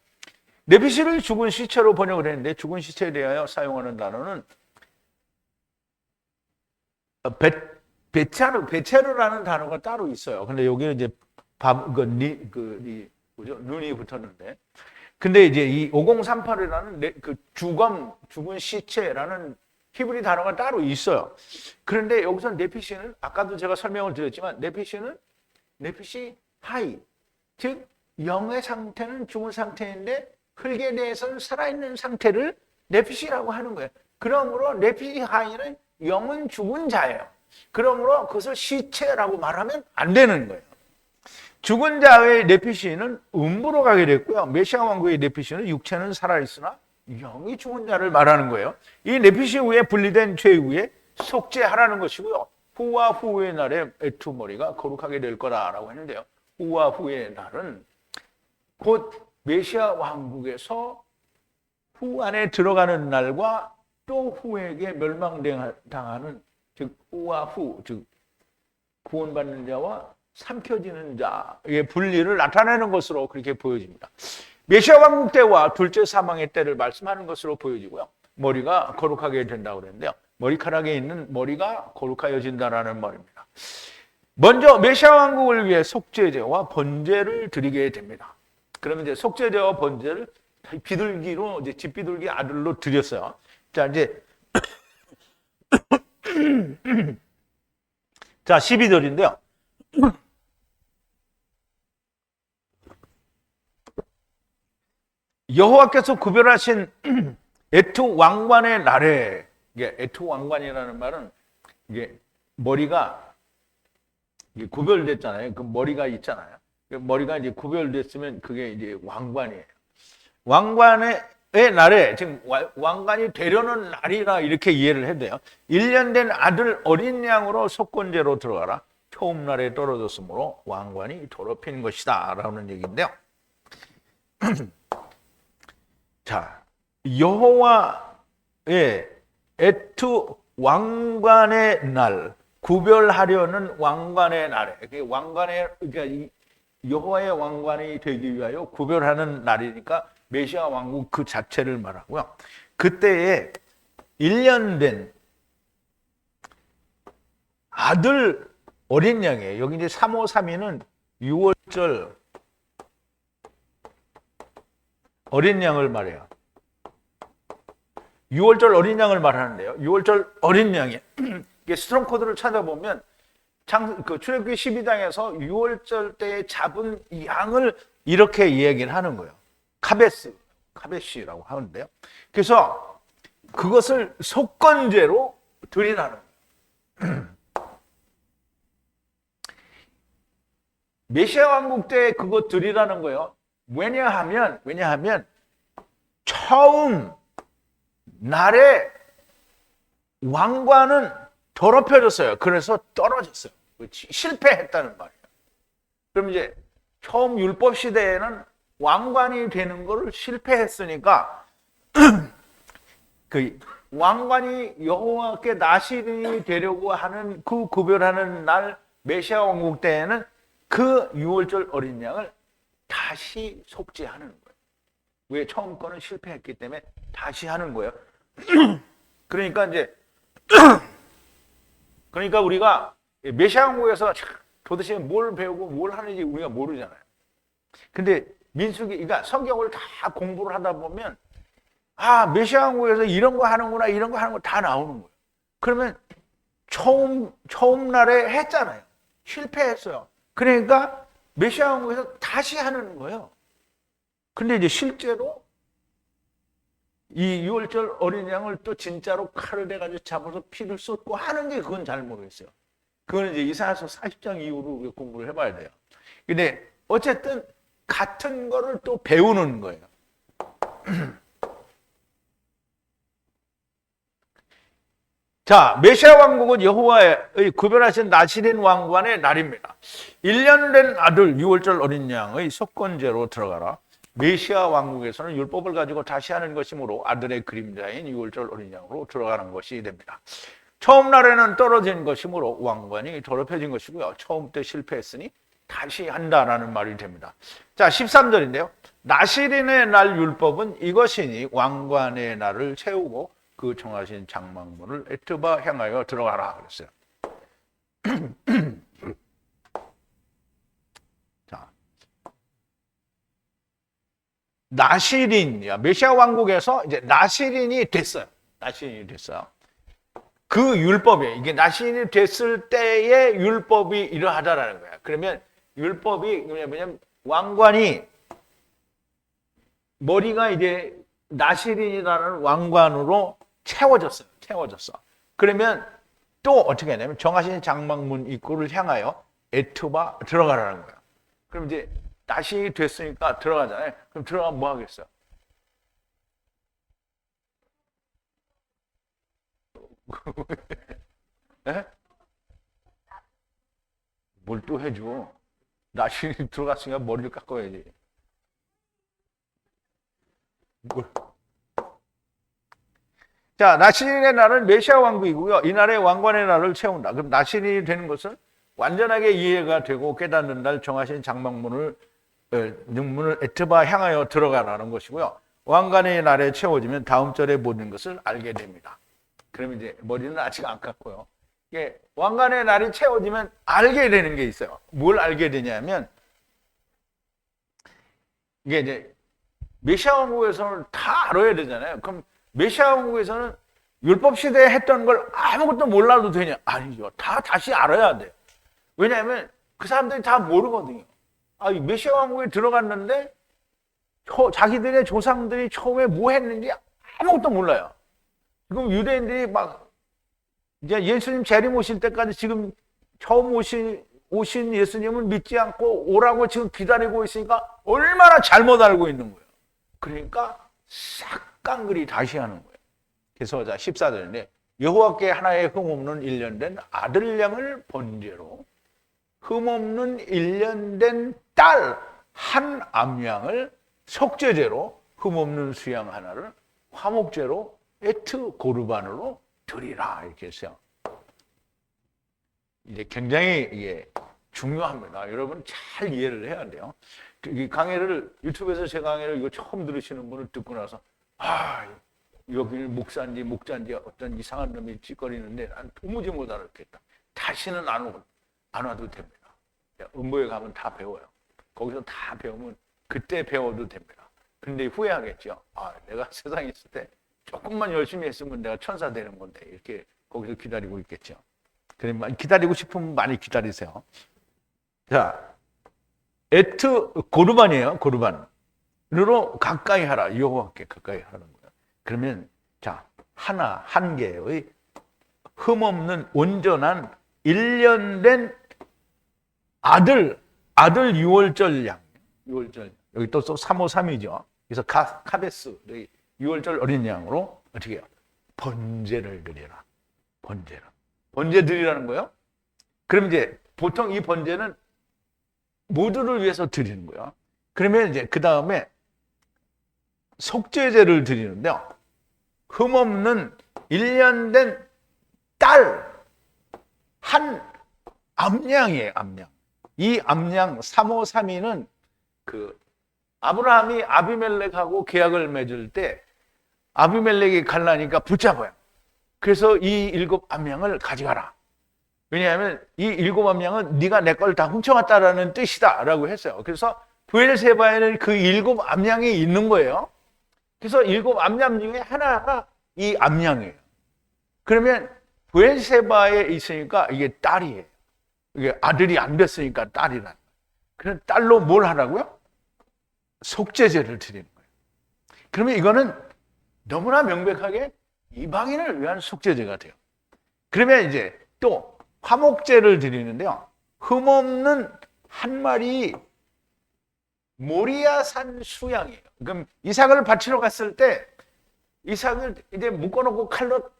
내피시를 죽은 시체로 번역을 했는데 죽은 시체에 대하여 사용하는 단어는 베체르라는 단어가 따로 있어요. 근데 여기는 이제 눈이 붙었는데. 근데 이제 이 5038이라는 그 죽은 시체라는 히브리 단어가 따로 있어요. 그런데 여기서 네피시는 아까도 제가 설명을 드렸지만 네피시 하이, 즉 영의 상태는 죽은 상태인데 흙에 대해서는 살아있는 상태를 네피시라고 하는 거예요. 그러므로 네피시 하이는 영은 죽은 자예요. 그러므로 그것을 시체라고 말하면 안 되는 거예요. 죽은 자의 네피시는 음부로 가게 됐고요. 메시아 왕국의 네피시는 육체는 살아있으나 영이 죽은 자를 말하는 거예요. 이 네피시 후에 분리된 죄 후에 속죄하라는 것이고요. 후와 후의 날에 애투 머리가 거룩하게 될 거다라고 했는데요. 후와 후의 날은 곧 메시아 왕국에서 후 안에 들어가는 날과 또 후에게 멸망당하는, 즉 후와 후, 즉 구원받는 자와 삼켜지는 자의 분리를 나타내는 것으로 그렇게 보여집니다. 메시아 왕국 때와 둘째 사망의 때를 말씀하는 것으로 보여지고요. 머리가 거룩하게 된다고 그랬는데요. 머리카락에 있는 머리가 거룩하여진다라는 말입니다. 먼저 메시아 왕국을 위해 속죄제와 번제를 드리게 됩니다. 그러면 이제 속죄제와 번제를 비둘기로 이제 집비둘기 아들로 드렸어요. 자, 이제 자, 12절인데요. 여호와께서 구별하신 애투 왕관의 날에, 이게 애투 왕관이라는 말은 이게 머리가 구별됐잖아요. 그 머리가 있잖아요. 그 머리가 이제 구별됐으면 그게 이제 왕관이에요. 왕관의 날에 지금 왕관이 되려는 날이라 이렇게 이해를 해도 돼요. 1년 된 아들 어린 양으로 속건제로 들어가라. 초음날에 떨어졌으므로 왕관이 더럽힌 것이다 라는 얘기인데요. 자, 여호와의 에투 왕관의 날, 구별하려는 왕관의 날에, 그러니까 여호와의 왕관이 되기 위하여 구별하는 날이니까 메시아 왕국 그 자체를 말하고요. 그때에 1년 된 아들 어린 양이에요. 여기 이제 3호3위는 6월절 어린 양을 말해요. 6월절 어린 양을 말하는데요. 6월절 어린 양이 이게 스트롱 코드를 찾아보면 출애굽기 12장에서 6월절 때에 잡은 양을 이렇게 이야기를 하는 거예요. 카베시라고 하는데요. 그래서 그것을 속건제로 드리라는 거예요. 메시아 왕국 때 그거 드리라는 거예요. 왜냐하면 처음 날에 왕관은 더럽혀졌어요. 그래서 떨어졌어요. 실패했다는 말이에요. 그럼 이제 처음 율법 시대에는 왕관이 되는 것을 실패했으니까 그 왕관이 여호와께 나시린이 되려고 하는 그 구별하는 날 메시아 왕국 때에는 그 6월절 어린 양을 다시 속죄하는 거예요. 왜? 처음 거는 실패했기 때문에 다시 하는 거예요. 그러니까 우리가 메시아 왕국에서 도대체 뭘 배우고 뭘 하는지 우리가 모르잖아요. 근데 그러니까 성경을 다 공부를 하다 보면 메시아 왕국에서 이런 거 하는구나, 이런 거 하는 거 다 나오는 거예요. 그러면 처음 날에 했잖아요. 실패했어요. 그러니까 메시아 왕국에서 다시 하는 거예요. 근데 이제 실제로 이 6월절 어린 양을 또 진짜로 칼을 대가지고 잡아서 피를 쏟고 하는 게 그건 잘 모르겠어요. 그건 이제 이사야서 40장 이후로 공부를 해봐야 돼요. 근데 어쨌든 같은 거를 또 배우는 거예요. 자, 메시아 왕국은 여호와의 구별하신 나시린 왕관의 날입니다. 1년 된 아들 6월절 어린 양의 속건제로 들어가라. 메시아 왕국에서는 율법을 가지고 다시 하는 것이므로 아들의 그림자인 6월절 어린 양으로 들어가는 것이 됩니다. 처음 날에는 떨어진 것이므로 왕관이 더럽혀진 것이고요. 처음 때 실패했으니 다시 한다라는 말이 됩니다. 자, 13절인데요. 나시린의 날 율법은 이것이니 왕관의 날을 채우고 그 정하신 장막문을 에트바 향하여 들어가라 그랬어요. 자, 나시린이야. 메시아 왕국에서 이제 나시린이 됐어요. 그 율법이에요. 이게 나시린이 됐을 때의 율법이 이러하다라는 거야. 그러면 율법이 뭐냐면 왕관이 머리가 이제 나시린이라는 왕관으로 채워졌어. 그러면 또 어떻게 하냐면 정하신 장막문 입구를 향하여 에투바 들어가라는 거야. 그럼 이제 나시린이 됐으니까 들어가잖아요. 그럼 들어가면 뭐 하겠어? 네? 뭘 또 해줘? 나시린이 들어갔으니까 머리를 깎아야지. 뭘? 자, 나시린의 날은 메시아 왕국이고요. 이날에 왕관의 날을 채운다. 그럼 나시린이 되는 것은 완전하게 이해가 되고 깨닫는 날 정하신 장막문을 능문을 에트바 향하여 들어가라는 것이고요. 왕관의 날에 채워지면 다음 절의 모든 것을 알게 됩니다. 그러면 이제 머리는 아직 안 깎고요. 이게 왕관의 날이 채워지면 알게 되는 게 있어요. 뭘 알게 되냐면 이게 이제 메시아 왕국에서는 다 알아야 되잖아요. 그럼 메시아 왕국에서는 율법 시대에 했던 걸 아무것도 몰라도 되냐? 아니죠. 다시 알아야 돼요. 왜냐하면 그 사람들이 다 모르거든요. 메시아 왕국에 들어갔는데 자기들의 조상들이 처음에 뭐 했는지 아무것도 몰라요. 지금 유대인들이 막 이제 예수님 재림 오실 때까지 지금 처음 오신 오신 예수님을 믿지 않고 오라고 지금 기다리고 있으니까 얼마나 잘못 알고 있는 거예요. 그러니까 싹 깡그리 다시 하는 거예요. 그래서 자 14절인데 여호와께 하나의 흠없는 1년 된 아들 양을 번제로 흠없는 1년 된 딸 한 암양을 속죄제로 흠없는 수양 하나를 화목제로 에트 고르반으로 드리라 이렇게 했어요. 이제 굉장히 이게 중요합니다. 여러분 잘 이해를 해야 돼요. 이 강의를 유튜브에서 제 강의를 이거 처음 들으시는 분을 듣고 나서 여기는 목자인지 어떤 이상한 놈이 찌꺼리는데 난 도무지 못 알아듣겠다. 다시는 안 와도 됩니다. 음보에 가면 다 배워요. 거기서 다 배우면 그때 배워도 됩니다. 근데 후회하겠죠. 내가 세상에 있을 때 조금만 열심히 했으면 내가 천사 되는 건데 이렇게 거기서 기다리고 있겠죠. 그러면 기다리고 싶으면 많이 기다리세요. 자, 에트 고르반이에요. 고르반으로 가까이 하라. 여호와께 가까이 하라는 거예요. 그러면 자 한 개의 흠없는 온전한 1년 된 아들 6월절 양. 6월절 여기 또 353이죠. 그래서 카베스 6월절 어린 양으로 어떻게 해요? 번제를 드리라. 번제 드리라는 거예요. 그럼 이제 보통 이 번제는 모두를 위해서 드리는 거예요. 그러면 이제 그 다음에 속죄제를 드리는데요. 흠없는 1년 된 딸 한 암양이에요. 암양. 이 암양 3532는 그 아브라함이 아비멜렉하고 계약을 맺을 때 아비멜렉이 갈라니까 붙잡아요. 그래서 이 7 암양을 가져가라. 왜냐하면 이 7 암양은 네가 내 걸 다 훔쳐왔다라는 뜻이다라고 했어요. 그래서 브엘세바에는 그 7 암양이 있는 거예요. 그래서 7 암양 중에 하나가 이 암양이에요. 그러면 브엘세바에 있으니까 이게 딸이에요. 이게 아들이 안 됐으니까 딸이라는 거예요. 그래서 딸로 뭘 하라고요? 속죄제를 드리는 거예요. 그러면 이거는 너무나 명백하게 이방인을 위한 속죄제가 돼요. 그러면 이제 또 화목제를 드리는데요. 흠없는 한 마리 모리아산 수양이에요. 그럼 이삭을 바치러 갔을 때 이삭을 이제 묶어놓고 칼로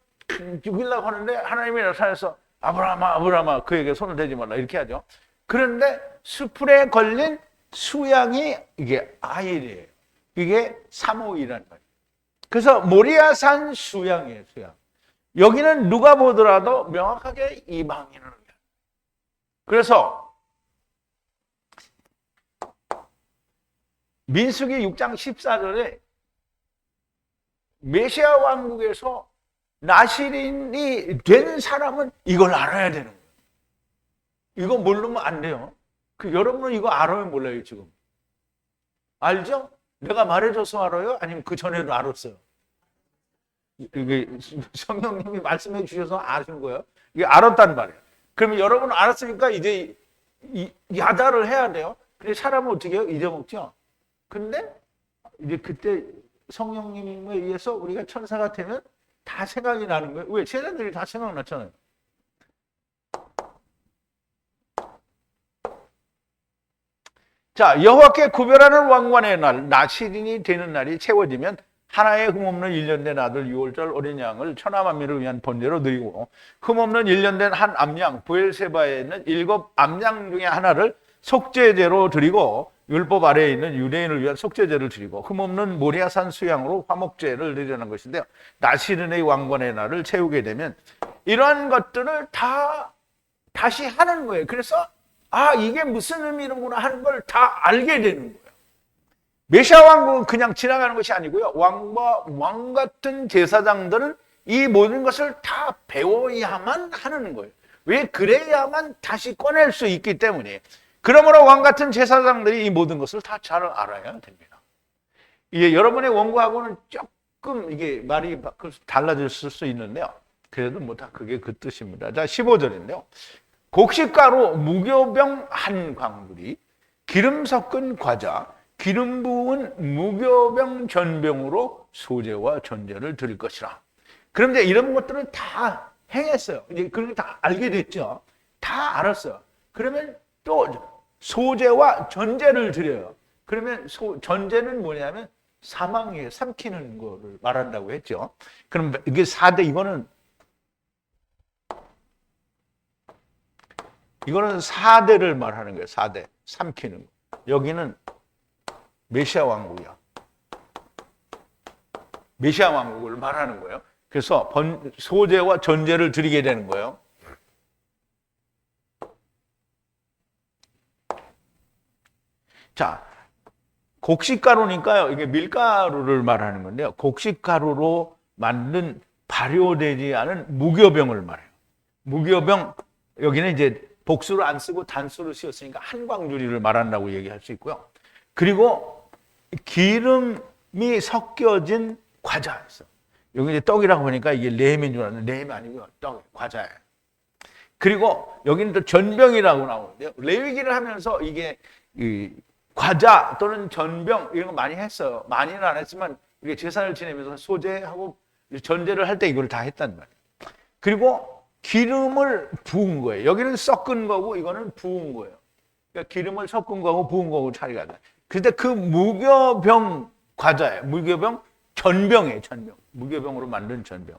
죽이려고 하는데 하나님이 나타나서 아브라함아 그에게 손을 대지 말라 이렇게 하죠. 그런데 수풀에 걸린 수양이 이게 아일이에요. 이게 352라는 거예요. 그래서 모리아산 수양이에요. 수양. 여기는 누가 보더라도 명확하게 이방인을 위한. 그래서 민수기 6장 14절에 메시아 왕국에서 나시린이 된 사람은 이걸 알아야 되는 거예요. 이거 모르면 안 돼요. 여러분은 이거 알아요, 몰라요, 지금? 알죠? 내가 말해줘서 알아요? 아니면 그 전에도 알았어요? 이게 성령님이 말씀해 주셔서 아신 거예요? 이게 알았단 말이에요. 그러면 여러분 알았으니까 이제 야단을 해야 돼요. 근데 사람은 어떻게 해요? 잊어먹죠? 근데 이제 그때 성령님에 의해서 우리가 천사가 되면 다 생각이 나는 거예요. 왜? 제자들이 다 생각났잖아요. 자, 여호와께 구별하는 왕관의 날, 나시린이 되는 날이 채워지면 하나의 흠없는 1년 된 아들 6월절 어린 양을 천하 만민을 위한 번제로 드리고 흠없는 1년 된 한 암양, 브엘세바에 있는 7 암양 중에 하나를 속죄제로 드리고 율법 아래에 있는 유대인을 위한 속죄제를 드리고 흠없는 모리아산 수양으로 화목제를 드리는 것인데요. 나시린의 왕관의 날을 채우게 되면 이러한 것들을 다 다시 하는 거예요. 그래서 이게 무슨 의미로구나 하는 걸 다 알게 되는 거예요. 메시아 왕국은 그냥 지나가는 것이 아니고요. 왕 같은 제사장들은 이 모든 것을 다 배워야만 하는 거예요. 왜? 그래야만 다시 꺼낼 수 있기 때문에. 그러므로 왕 같은 제사장들이 이 모든 것을 다 잘 알아야 됩니다. 이게 여러분의 원고하고는 조금 이게 말이 달라졌을 수 있는데요. 그래도 뭐 다 그게 그 뜻입니다. 자, 15절인데요. 곡식가루 무교병 한 광구리, 기름 섞은 과자, 기름 부은 무교병 전병으로 소제와 전제를 드릴 것이라. 그런데 이런 것들은 다 행했어요. 이제 그걸 다 알게 됐죠. 다 알았어요. 그러면 또 소재와 전제를 드려요. 그러면 전제는 뭐냐면 사망에 삼키는 거를 말한다고 했죠. 그럼 이게 4대, 이거는 4대를 말하는 거예요. 4대. 삼키는 거. 여기는 메시아 왕국이야. 메시아 왕국을 말하는 거예요. 그래서 소재와 전제를 드리게 되는 거예요. 자, 곡식가루니까요. 이게 밀가루를 말하는 건데요. 곡식가루로 만든 발효되지 않은 무교병을 말해요. 무교병, 여기는 이제 복수를 안 쓰고 단수를 쓰였으니까 한광주리를 말한다고 얘기할 수 있고요. 그리고 기름이 섞여진 과자 있어. 여기 이제 떡이라고 보니까 이게 레헴인 줄 알았는데 레헴이 아니고요. 떡, 과자예요. 그리고 여기는 또 전병이라고 나오는데요. 레위기를 하면서 이게 과자 또는 전병 이런 거 많이 했어요. 많이는 안 했지만 이게 제사를 지내면서 소제하고 전제를 할 때 이걸 다 했단 말이에요. 그리고 기름을 부은 거예요. 여기는 섞은 거고 이거는 부은 거예요. 그러니까 기름을 섞은 거고 부은 거고 차이가 나요. 그때 그 무교병 과자예요. 무교병 전병이에요. 전병. 무교병으로 만든 전병.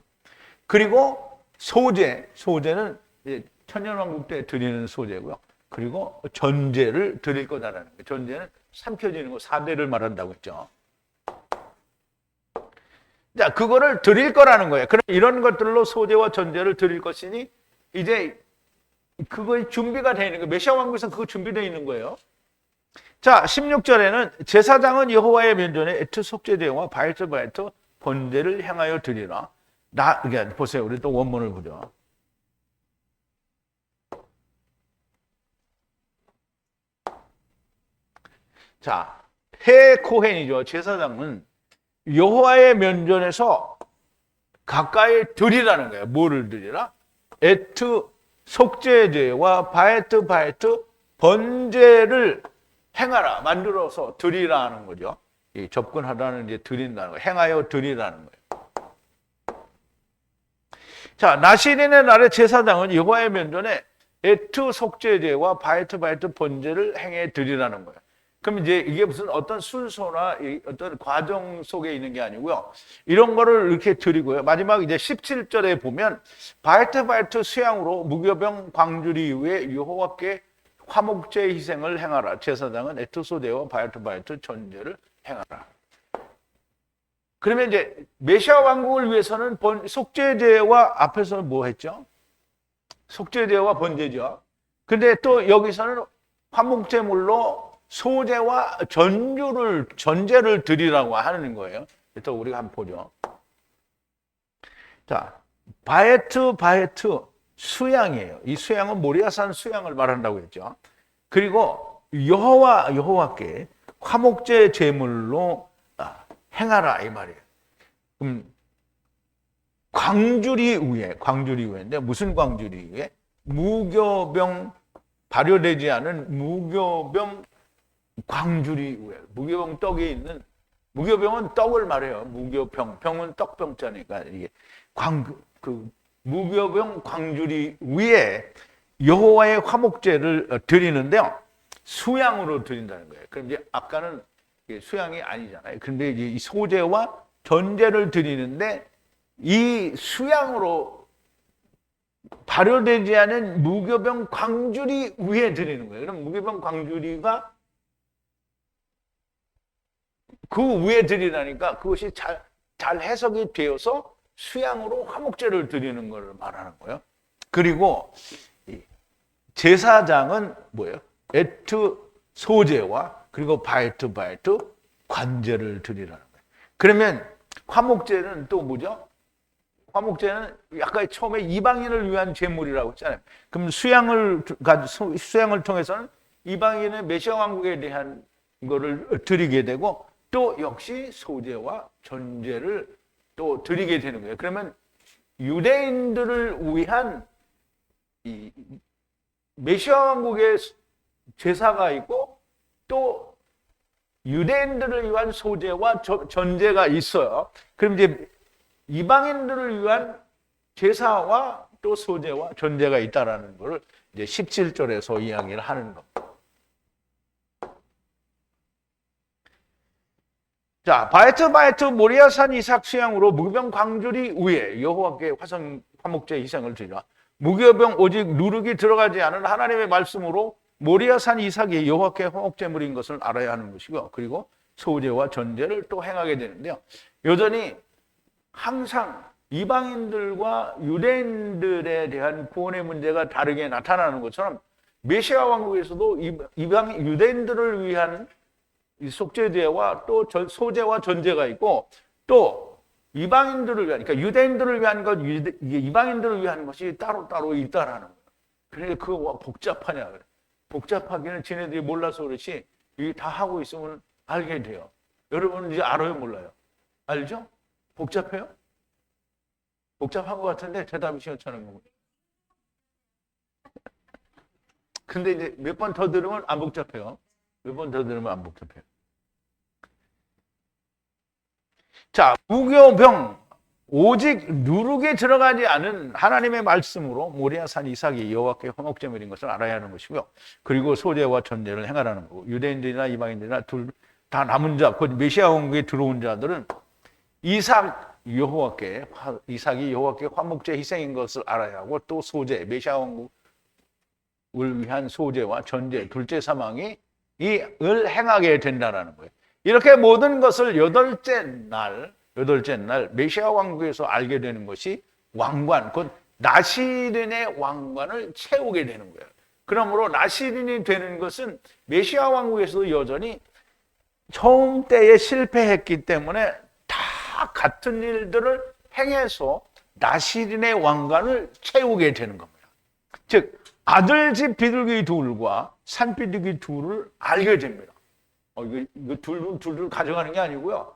그리고 소제는 이제 천년왕국 때 드리는 소제고요. 그리고 전제를 드릴 거다라는 거예요. 전제는 삼켜지는 거 4대를 말한다고 했죠. 자, 그거를 드릴 거라는 거예요. 그럼 이런 것들로 소제와 전제를 드릴 것이니 이제 그거의 준비가 되어 있는 거예요. 메시아 왕국에서 그거 준비되어 있는 거예요. 자, 16절에는 제사장은 여호와의 면전에 에트 속죄제와 바이트 번제를 행하여 드리라. 그러니까 보세요. 우리 또 원문을 보죠. 자, 코헨이죠. 제사장은 여호와의 면전에서 가까이 드리라는 거예요. 뭐를 드리라? 에트 속죄제와 바이트 번제를 행하라. 만들어서 드리라는 거죠. 이 접근하라는 이제 드린다는 거예요. 행하여 드리라는 거예요. 자, 나시린의 날에 제사장은 여호와의 면전에 에트 속죄제와 바이트 번제를 행해 드리라는 거예요. 그럼 이제 이게 무슨 어떤 순서나 어떤 과정 속에 있는 게 아니고요. 이런 거를 이렇게 드리고요. 마지막 이제 17절에 보면 바이트 수양으로 무교병 광주리 이후에 여호와께 화목제 희생을 행하라. 제사장은 에트소대와 바이트 전제를 행하라. 그러면 이제 메시아 왕국을 위해서는 속죄제와 앞에서는 뭐 했죠? 속죄제와 번제죠. 근데 또 여기서는 화목제물로 소제와 전제를 드리라고 하는 거예요. 또 우리가 한번 보죠. 자, 바이트 수양이에요. 이 수양은 모리아산 수양을 말한다고 했죠. 그리고 여호와께 화목제 제물로 행하라 이 말이에요. 광주리 후인데 무슨 광주리 후에? 무교병 발효되지 않은 무교병 광주리 후에 무교병 떡에 있는 무교병은 떡을 말해요. 병은 떡병자니까 이게 무교병 광주리 위에 여호와의 화목제를 드리는데요. 수양으로 드린다는 거예요. 그럼 이제 아까는 수양이 아니잖아요. 그런데 이제 이 소제와 전제를 드리는데 이 수양으로 발효되지 않은 무교병 광주리 위에 드리는 거예요. 그럼 무교병 광주리가 그 위에 드리라니까 그것이 잘 해석이 되어서 수양으로 화목제를 드리는 걸 말하는 거예요. 그리고 제사장은 뭐예요? 에트 소제와 그리고 바이트 관제를 드리라는 거예요. 그러면 화목제는 또 뭐죠? 화목제는 약간 처음에 이방인을 위한 제물이라고 했잖아요. 그럼 수양을 통해서는 이방인의 메시아 왕국에 대한 거를 드리게 되고 또 역시 소제와 전제를 또 드리게 되는 거예요. 그러면 유대인들을 위한 이 메시아 왕국의 제사가 있고 또 유대인들을 위한 소제와 전제가 있어요. 그럼 이제 이방인들을 위한 제사와 또 소제와 전제가 있다라는 것을 이제 17절에서 이야기를 하는 겁니다. 자, 바에트 모리아산 이삭 수양으로 무교병 광주리 위에 여호와께 화목제 희생을 드리라. 무교병 오직 누룩이 들어가지 않은 하나님의 말씀으로 모리아산 이삭이 여호와께 화목제물인 것을 알아야 하는 것이고요. 그리고 소제와 전제를 또 행하게 되는데요. 여전히 항상 이방인들과 유대인들에 대한 구원의 문제가 다르게 나타나는 것처럼 메시아 왕국에서도 이방 유대인들을 위한 속죄제와 또 소제와 전제가 있고 또 이방인들을 위한, 그러니까 유대인들을 위한 것, 이방인들을 위한 것이 따로 있다라는 거예요. 그러니까 그거 복잡하냐 그래. 복잡하기는 지네들이 몰라서 그렇지 이 다 하고 있으면 알게 돼요. 여러분 이제 알아요, 몰라요? 알죠? 복잡해요? 복잡한 것 같은데 대답이 시원찮은 거고. 근데 이제 몇 번 더 들으면 안 복잡해요. 몇 번 더 들으면 안 복잡해요. 자, 무교병 오직 누룩에 들어가지 않은 하나님의 말씀으로 모리아산 이삭이 여호와께 화목제물인 것을 알아야 하는 것이고요. 그리고 소제와 전제를 행하라는 거고 유대인들이나 이방인들이나 둘 다 남은 자, 곧 메시아 왕국에 들어온 자들은 이삭이 여호와께 화목제 희생인 것을 알아야 하고 또 소제, 메시아 왕국을 위한 소제와 전제, 둘째 사망이 을 행하게 된다는 거예요. 이렇게 모든 것을 여덟째 날 메시아 왕국에서 알게 되는 것이 왕관, 곧 나시린의 왕관을 채우게 되는 거예요. 그러므로 나시린이 되는 것은 메시아 왕국에서도 여전히 처음 때에 실패했기 때문에 다 같은 일들을 행해서 나시린의 왕관을 채우게 되는 겁니다. 즉 아들 집 비둘기 둘과 산 비둘기 둘을 알게 됩니다. 이거 둘 가져가는 게 아니고요.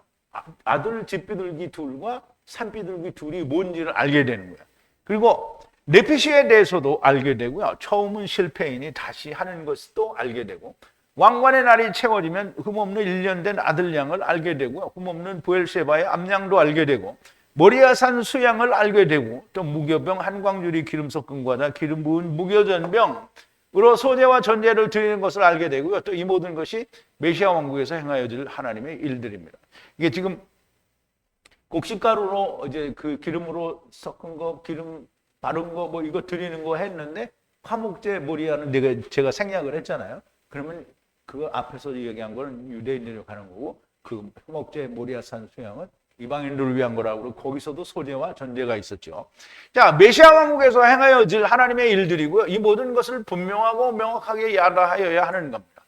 아들 집 비둘기 둘과 산 비둘기 둘이 뭔지를 알게 되는 거예요. 그리고 네피시에 대해서도 알게 되고요. 처음은 실패인이 다시 하는 것도 알게 되고 왕관의 날이 채워지면 흠없는 1년 된 아들 양을 알게 되고요. 흠없는 부엘세바의 암양도 알게 되고 모리아산 수양을 알게 되고 또 무교병 한광주리 기름 섞은 과자 기름 부은 무교전병으로 소제와 전제를 드리는 것을 알게 되고요. 또 이 모든 것이 메시아 왕국에서 행하여질 하나님의 일들입니다. 이게 지금 곡식가루로 이제 그 기름으로 섞은 거, 기름 바른 거 뭐 이거 드리는 거 했는데 화목제 모리아는 제가 생략을 했잖아요. 그러면 그 앞에서 얘기한 거는 유대인들로 가는 거고 그 화목제 모리아산 수양은 이방인들을 위한 거라고 그러고 거기서도 소제와 전제가 있었죠. 자, 메시아 왕국에서 행하여질 하나님의 일들이고요. 이 모든 것을 분명하고 명확하게 야다하여야 하는 겁니다.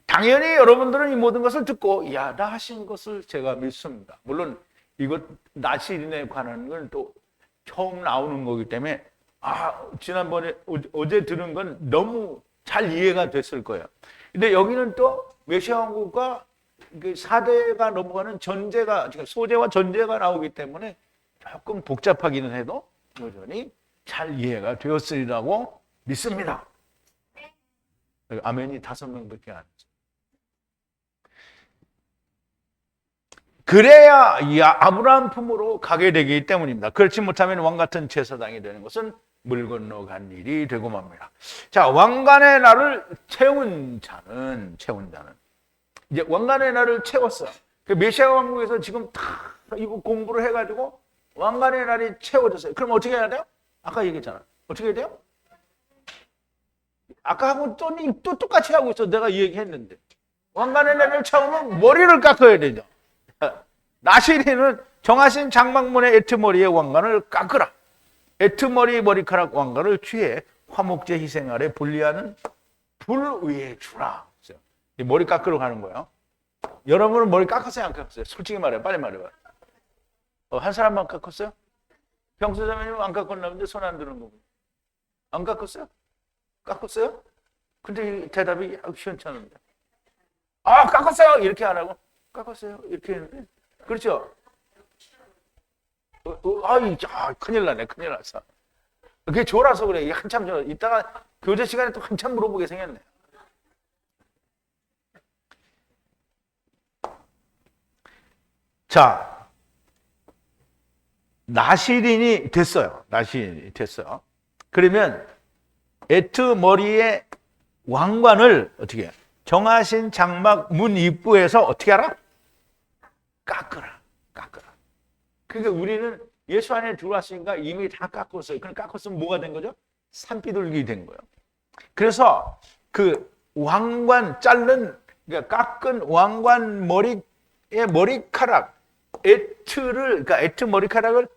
당연히 여러분들은 이 모든 것을 듣고 야다하신 것을 제가 믿습니다. 물론 이것 나시린에 관한 건 또 처음 나오는 거기 때문에 지난번에 어제 들은 건 너무 잘 이해가 됐을 거예요. 근데 여기는 또 메시아 왕국과 4대가 넘어가는 전제가, 소제와 전제가 나오기 때문에 조금 복잡하기는 해도 여전히 잘 이해가 되었으리라고 믿습니다. 아멘이 5명밖에 안 했어요. 그래야 아브라함 품으로 가게 되기 때문입니다. 그렇지 못하면 왕같은 제사장이 되는 것은 물 건너간 일이 되고 맙니다. 자, 왕관의 날을 채운 자는 이제 왕관의 날을 채웠어요. 메시아 왕국에서 지금 다 이거 공부를 해가지고 왕관의 날이 채워졌어요. 그럼 어떻게 해야 돼요? 아까 얘기했잖아. 어떻게 해야 돼요? 아까 하고 또 똑같이 하고 있어. 내가 얘기했는데. 왕관의 날을 채우면 머리를 깎아야 되죠. 나시린은 정하신 장막문의 에트머리의 왕관을 깎으라. 에트머리 머리카락 왕관을 취해 화목제 희생 아래 분리하는 불 위에 주라. 머리 깎으러 가는 거예요. 여러분은 머리 깎았어요, 안 깎았어요? 솔직히 말해요. 빨리 말해봐요. 한 사람만 깎았어요? 평소자매님 안 깎았나 본데 손 안 드는 거고. 안 깎았어요? 깎았어요? 근데 대답이 시원찮은데. 깎았어요! 이렇게 안 하고 깎았어요. 이렇게 했는데. 그렇죠? 큰일 나네. 큰일 났어. 그게 졸아서 그래. 한참 졸아. 이따가 교제 시간에 또 한참 물어보게 생겼네. 자, 나시린이 됐어요. 그러면 에트 머리의 왕관을 어떻게 정하신 장막 문 입구에서 어떻게 하라? 깎으라. 그러니까 우리는 예수 안에 들어왔으니까 이미 다 깎았어요. 그럼 깎았으면 뭐가 된 거죠? 산비둘기 된 거예요. 그래서 그 왕관 그러니까 깎은 왕관 머리의 머리카락, 그러니까 에트 머리카락을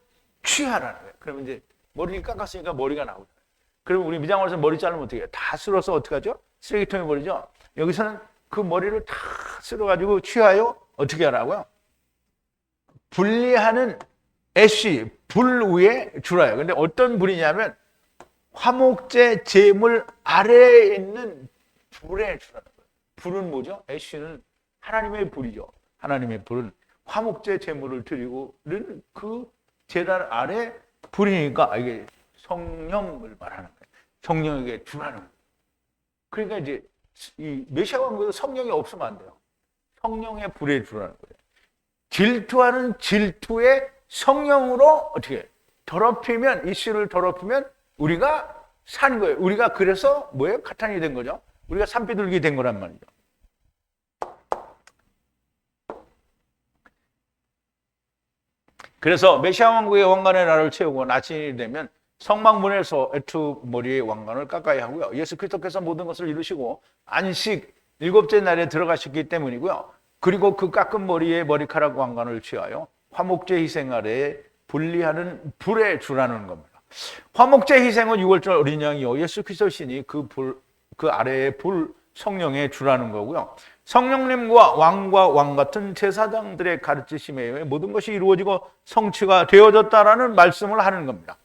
취하라는 거예요. 그러면 이제 머리를 깎았으니까 머리가 나오죠. 그러면 우리 미장원에서 머리 자르면 어떻게 해요? 다 쓸어서 어떻게 하죠? 쓰레기통에 버리죠. 여기서는 그 머리를 다 쓸어가지고 취하여 어떻게 하라고요? 분리하는 애쉬, 불 위에 주라요. 근데 어떤 불이냐면 화목제 제물 아래에 있는 불에 주라는 거예요. 불은 뭐죠? 애쉬는 하나님의 불이죠. 하나님의 불은 화목제 제물을 드리고는 그 제단 아래 불이니까 이게 성령을 말하는 거예요. 성령에게 주라는 거예요. 그러니까 이제 이 메시아 왕국에서 성령이 없으면 안 돼요. 성령의 불에 주라는 거예요. 질투하는 질투의 성령으로 어떻게 더럽히면, 이씨를 더럽히면 우리가 사는 거예요. 우리가 그래서 뭐예요? 가탄이 된 거죠. 우리가 산비둘기 된 거란 말이죠. 그래서 메시아 왕국의 왕관의 날을 채우고 나침이 되면 성막문에서 에투 머리의 왕관을 깎아야 하고요. 예수 그리스도께서 모든 것을 이루시고 안식 일곱째 날에 들어가셨기 때문이고요. 그리고 그 깎은 머리에 머리카락 왕관을 취하여 화목제 희생 아래에 분리하는 불에 주라는 겁니다. 화목제 희생은 6월절 어린 양이요 예수 그리스도 신이 그 아래에 불 성령에 주라는 거고요. 성령님과 왕과 왕 같은 제사장들의 가르치심에 의해 모든 것이 이루어지고 성취가 되어졌다라는 말씀을 하는 겁니다.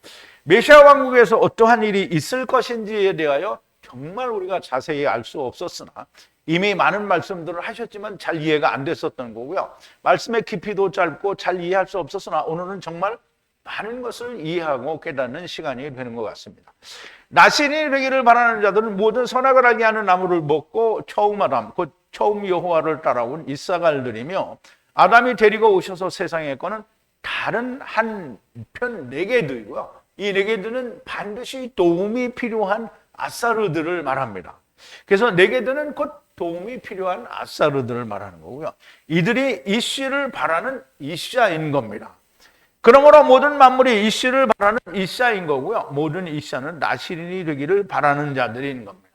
메시아 왕국에서 어떠한 일이 있을 것인지에 대하여 정말 우리가 자세히 알 수 없었으나 이미 많은 말씀들을 하셨지만 잘 이해가 안 됐었던 거고요. 말씀의 깊이도 짧고 잘 이해할 수 없었으나 오늘은 정말 많은 것을 이해하고 깨닫는 시간이 되는 것 같습니다. 나신이 되기를 바라는 자들은 모든 선악을 알게 하는 나무를 먹고 처음 아담, 곧 처음 여호와를 따라온 이삭알들이며 아담이 데리고 오셔서 세상에 거는 다른 한편 네게드이고요. 이 네게드는 반드시 도움이 필요한 아사르들을 말합니다. 그래서 네게드는 곧 도움이 필요한 아사르들을 말하는 거고요. 이들이 이씨를 바라는 이샤인 겁니다. 그러므로 모든 만물이 이씨를 바라는 이샤인 거고요. 모든 이샤는 나실인이 되기를 바라는 자들인 겁니다.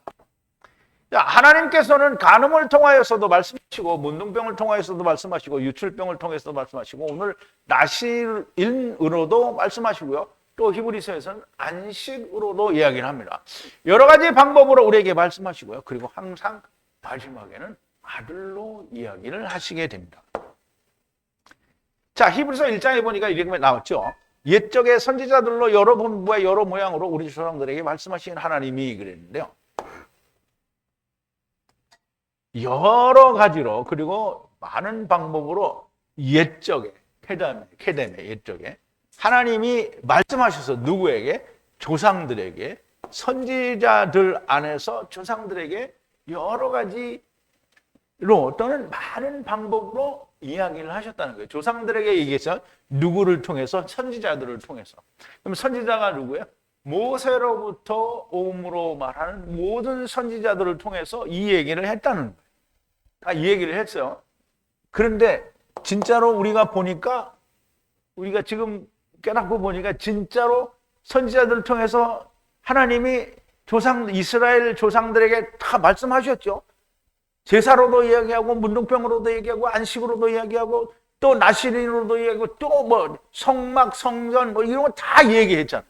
자, 하나님께서는 간음을 통하여서도 말씀하시고 문둥병을 통하여서도 말씀하시고 유출병을 통해서도 말씀하시고 오늘 나실인으로도 말씀하시고요. 또 히브리서에서는 안식으로도 이야기를 합니다. 여러 가지 방법으로 우리에게 말씀하시고요. 그리고 항상 마지막에는 아들로 이야기를 하시게 됩니다. 자, 히브리서 1장에 보니까 이렇게 나왔죠. 옛적의 선지자들로 여러 본부와 여러 모양으로 우리 조상들에게 말씀하신 하나님이 그랬는데요. 여러 가지로 그리고 많은 방법으로 옛적에 케뎀의 옛적에 하나님이 말씀하셔서 누구에게? 조상들에게, 선지자들 안에서 조상들에게 여러 가지로 또는 많은 방법으로 이야기를 하셨다는 거예요. 조상들에게 얘기해서 누구를 통해서? 선지자들을 통해서. 그럼 선지자가 누구예요? 모세로부터 오음으로 말하는 모든 선지자들을 통해서 이 얘기를 했다는 거예요. 다 이 얘기를 했어요. 그런데 진짜로 우리가 보니까 우리가 지금 깨닫고 보니까 진짜로 선지자들을 통해서 하나님이 이스라엘 조상들에게 다 말씀하셨죠. 제사로도 이야기하고 문둥병으로도 얘기하고 안식으로도 이야기하고 또 나실인으로도 이야기하고 또 뭐 성막 성전 뭐 이런 거 다 얘기했잖아요.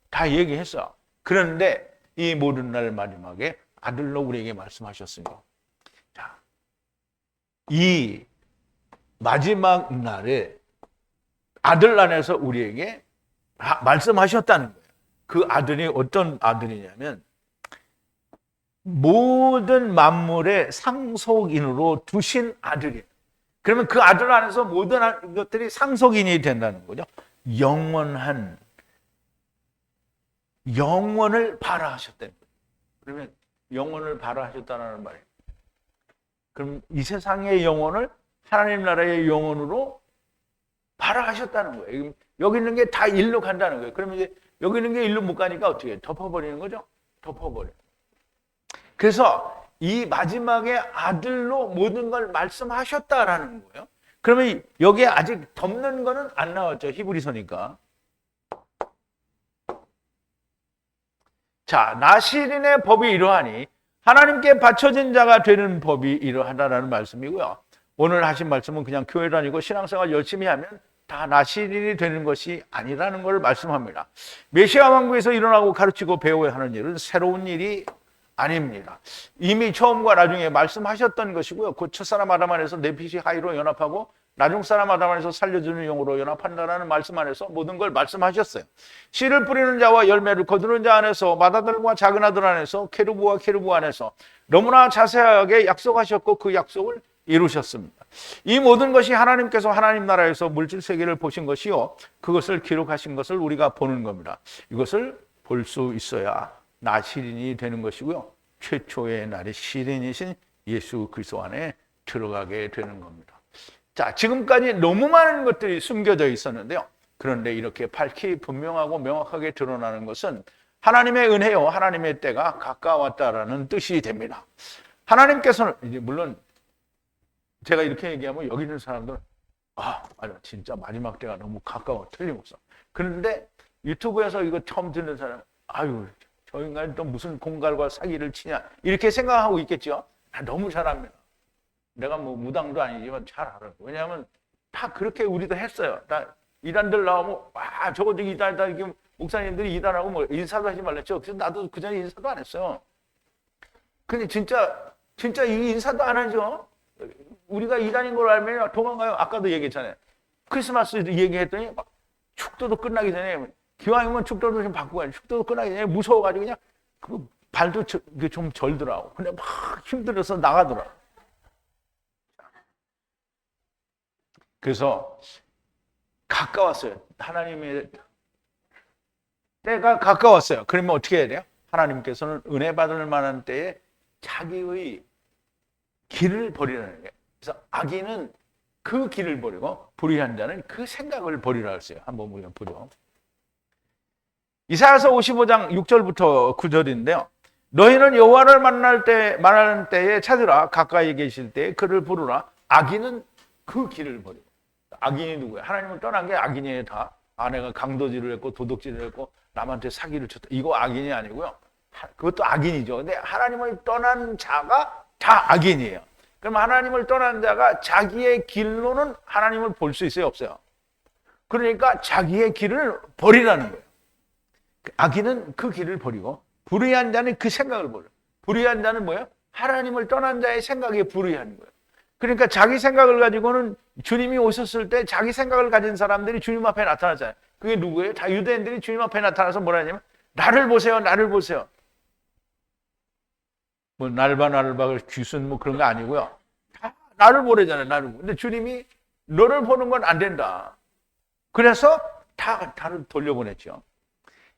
다 얘기했어. 그런데 이 모든 날 마지막에 아들로 우리에게 말씀하셨습니다. 자, 이 마지막 날에 아들 안에서 우리에게 말씀하셨다는 거예요. 그 아들이 어떤 아들이냐면 모든 만물의 상속인으로 두신 아들이에요. 그러면 그 아들 안에서 모든 것들이 상속인이 된다는 거죠. 영원을 발하하셨다는 거예요. 그러면 영원을 발하하셨다는 말이에요. 그럼 이 세상의 영혼을 하나님 나라의 영혼으로 발하하셨다는 거예요. 여기 있는 게 다 일로 간다는 거예요. 그러면 이제 여기 있는 게 일로 못 가니까 어떻게 해요? 덮어버리는 거죠. 덮어버려요. 그래서 이 마지막에 아들로 모든 걸 말씀하셨다라는 거예요. 그러면 여기에 아직 덮는 거는 안 나왔죠. 히브리서니까. 자, 나시린의 법이 이러하니 하나님께 바쳐진 자가 되는 법이 이러하다라는 말씀이고요. 오늘 하신 말씀은 그냥 교회 다니고 신앙생활 열심히 하면 다 나시린이 되는 것이 아니라는 걸 말씀합니다. 메시아 왕국에서 일어나고 가르치고 배워야 하는 일은 새로운 일이 아닙니다. 이미 처음과 나중에 말씀하셨던 것이고요. 곧 첫사람 아담 안에서 네핏이 하이로 연합하고 나중 사람 아담 안에서 살려주는 영으로 연합한다라는 말씀 안에서 모든 걸 말씀하셨어요. 씨를 뿌리는 자와 열매를 거두는 자 안에서 맏아들과 작은 아들 안에서 케루브와 케루브 안에서 너무나 자세하게 약속하셨고 그 약속을 이루셨습니다. 이 모든 것이 하나님께서 하나님 나라에서 물질 세계를 보신 것이요 그것을 기록하신 것을 우리가 보는 겁니다. 이것을 볼 수 있어야 나시린이 되는 것이고요. 최초의 날의 시린이신 예수 그리스도 안에 들어가게 되는 겁니다. 자, 지금까지 너무 많은 것들이 숨겨져 있었는데요. 그런데 이렇게 밝히 분명하고 명확하게 드러나는 것은 하나님의 은혜요, 하나님의 때가 가까웠다라는 뜻이 됩니다. 하나님께서는 이제 물론 제가 이렇게 얘기하면 여기 있는 사람들은 맞아, 진짜 마지막 때가 너무 가까워, 틀림없어. 그런데 유튜브에서 이거 처음 듣는 사람, 저 인간이 또 무슨 공갈과 사기를 치냐 이렇게 생각하고 있겠죠. 너무 잘합니다. 내가 뭐 무당도 아니지만 잘 알아요. 왜냐하면 다 그렇게 우리도 했어요. 다 이단들 나오면 저거 저기 이단이다 이렇게 목사님들이 이단하고 뭐 인사도 하지 말랬죠. 그래서 나도 그 전에 인사도 안 했어요. 근데 진짜 이 인사도 안 하죠. 우리가 이단인 걸 알면 도망가요. 아까도 얘기했잖아요. 크리스마스 얘기했더니 막 축도도 끝나기 전에 기왕이면 축도도 좀 바꾸고 가요. 축도도 끝나기 전에 무서워가지고 그냥 그 발도 좀 절더라고. 근데 막 힘들어서 나가더라고. 그래서 가까웠어요. 하나님의 때가 가까웠어요. 그러면 어떻게 해야 돼요? 하나님께서는 은혜 받을 만한 때에 자기의 길을 버리라는 거예요. 그래서 악인은 그 길을 버리고 불의한 자는 그 생각을 버리라 했어요. 한번 우리가 보죠. 이사야서 55장 6절부터 9절인데요. 너희는 여호와를 만나는 때에 찾으라. 가까이 계실 때에 그를 부르라. 악인은 그 길을 버리고. 악인이 누구예요? 하나님을 떠난 게 악인이에요. 다 아내가 강도질을 했고 도둑질을 했고 남한테 사기를 쳤다. 이거 악인이 아니고요. 그것도 악인이죠. 근데 하나님을 떠난 자가 다 악인이에요. 그럼 하나님을 떠난 자가 자기의 길로는 하나님을 볼 수 있어요? 없어요? 그러니까 자기의 길을 버리라는 거예요. 악인은 그 길을 버리고 불의한 자는 그 생각을 버려요. 불의한 자는 뭐예요? 하나님을 떠난 자의 생각에 불의한 거예요. 그러니까 자기 생각을 가지고는 주님이 오셨을 때 자기 생각을 가진 사람들이 주님 앞에 나타나잖아요. 그게 누구예요? 다 유대인들이 주님 앞에 나타나서 뭐라 하냐면 나를 보세요, 나를 보세요. 뭐 날바 귀순 뭐 그런 거 아니고요. 다 나를 보래잖아요, 나를. 근데 주님이 너를 보는 건 안 된다. 그래서 다를 돌려보냈죠.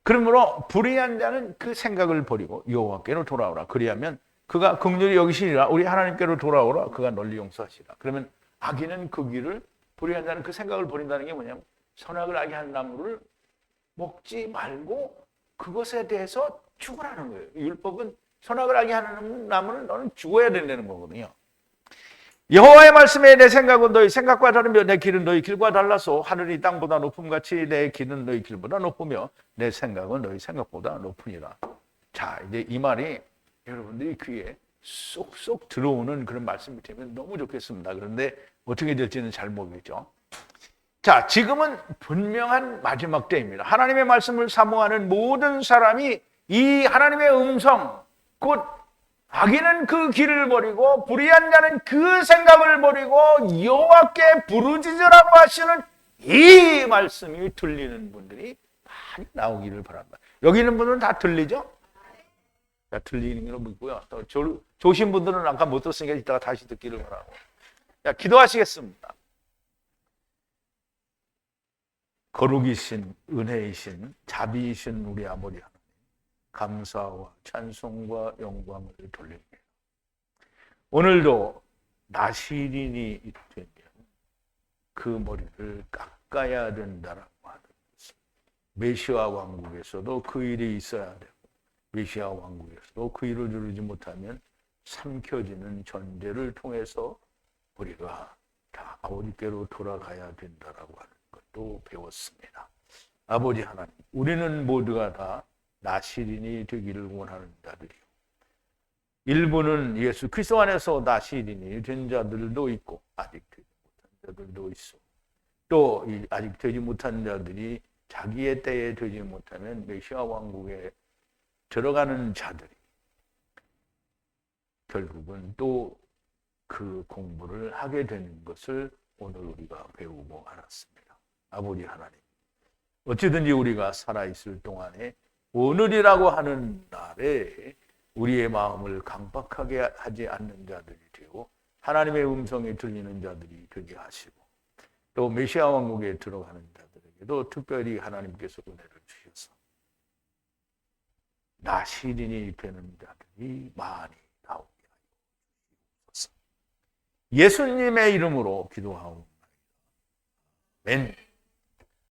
그러므로 불의한 자는 그 생각을 버리고 여호와께로 돌아오라. 그리하면 그가 긍휼히 여기시리라. 우리 하나님께로 돌아오라. 그가 널리 용서하시라. 그러면 악인은 그 길을, 불의한 자는 그 생각을 버린다는 게 뭐냐면 선악을 알게 하는 나무를 먹지 말고 그것에 대해서 죽으라는 거예요. 율법은 선악을 알게 하는 나무는 너는 죽어야 된다는 거거든요. 여호와의 말씀에 내 생각은 너희 생각과 다르며 내 길은 너희 길과 달라서 하늘이 땅보다 높음같이 내 길은 너희 길보다 높으며 내 생각은 너희 생각보다 높으니라. 자, 이제 이 말이 여러분들이 귀에 쏙쏙 들어오는 그런 말씀이 되면 너무 좋겠습니다. 그런데 어떻게 될지는 잘 모르겠죠. 자, 지금은 분명한 마지막 때입니다. 하나님의 말씀을 사모하는 모든 사람이 이 하나님의 음성, 곧 악인은 그 길을 버리고 불의한 자는 그 생각을 버리고 여호와께 부르짖으라고 하시는 이 말씀이 들리는 분들이 많이 나오기를 바랍니다. 여기 있는 분들은 다 들리죠? 다 들리는 걸로 믿고요. 또 조신 분들은 아까 못 들었으니까 이따가 다시 듣기를 바라고. 자, 기도하시겠습니다. 거룩이신, 은혜이신, 자비이신 우리 아버지 하나님, 감사와 찬송과 영광을 돌립니다. 오늘도 나시린이 되면 그 머리를 깎아야 된다라고 하는 것은 메시아 왕국에서도 그 일이 있어야 되고 메시아 왕국에서도 그 일을 이루지 못하면 삼켜지는 전제를 통해서 우리가 다 아버지께로 돌아가야 된다라고 하는 것도 배웠습니다. 아버지 하나님, 우리는 모두가 다 나시린이 되기를 원하는 자들이요. 일부는 예수 그리스도 안에서 나시린이 된 자들도 있고 아직 되지 못한 자들도 있어. 또 아직 되지 못한 자들이 자기의 때에 되지 못하면 메시아 왕국에 들어가는 자들이 결국은 또 그 공부를 하게 되는 것을 오늘 우리가 배우고 알았습니다. 아버지 하나님, 어찌든지 우리가 살아있을 동안에 오늘이라고 하는 날에 우리의 마음을 강박하게 하지 않는 자들이 되고 하나님의 음성이 들리는 자들이 되게 하시고 또 메시아 왕국에 들어가는 자들에게도 특별히 하나님께서 은혜를 주셔서 나시린이 되는 자들이 많이 나오게 하여 주시옵소서. 예수님의 이름으로 기도하옵나이다. 아멘.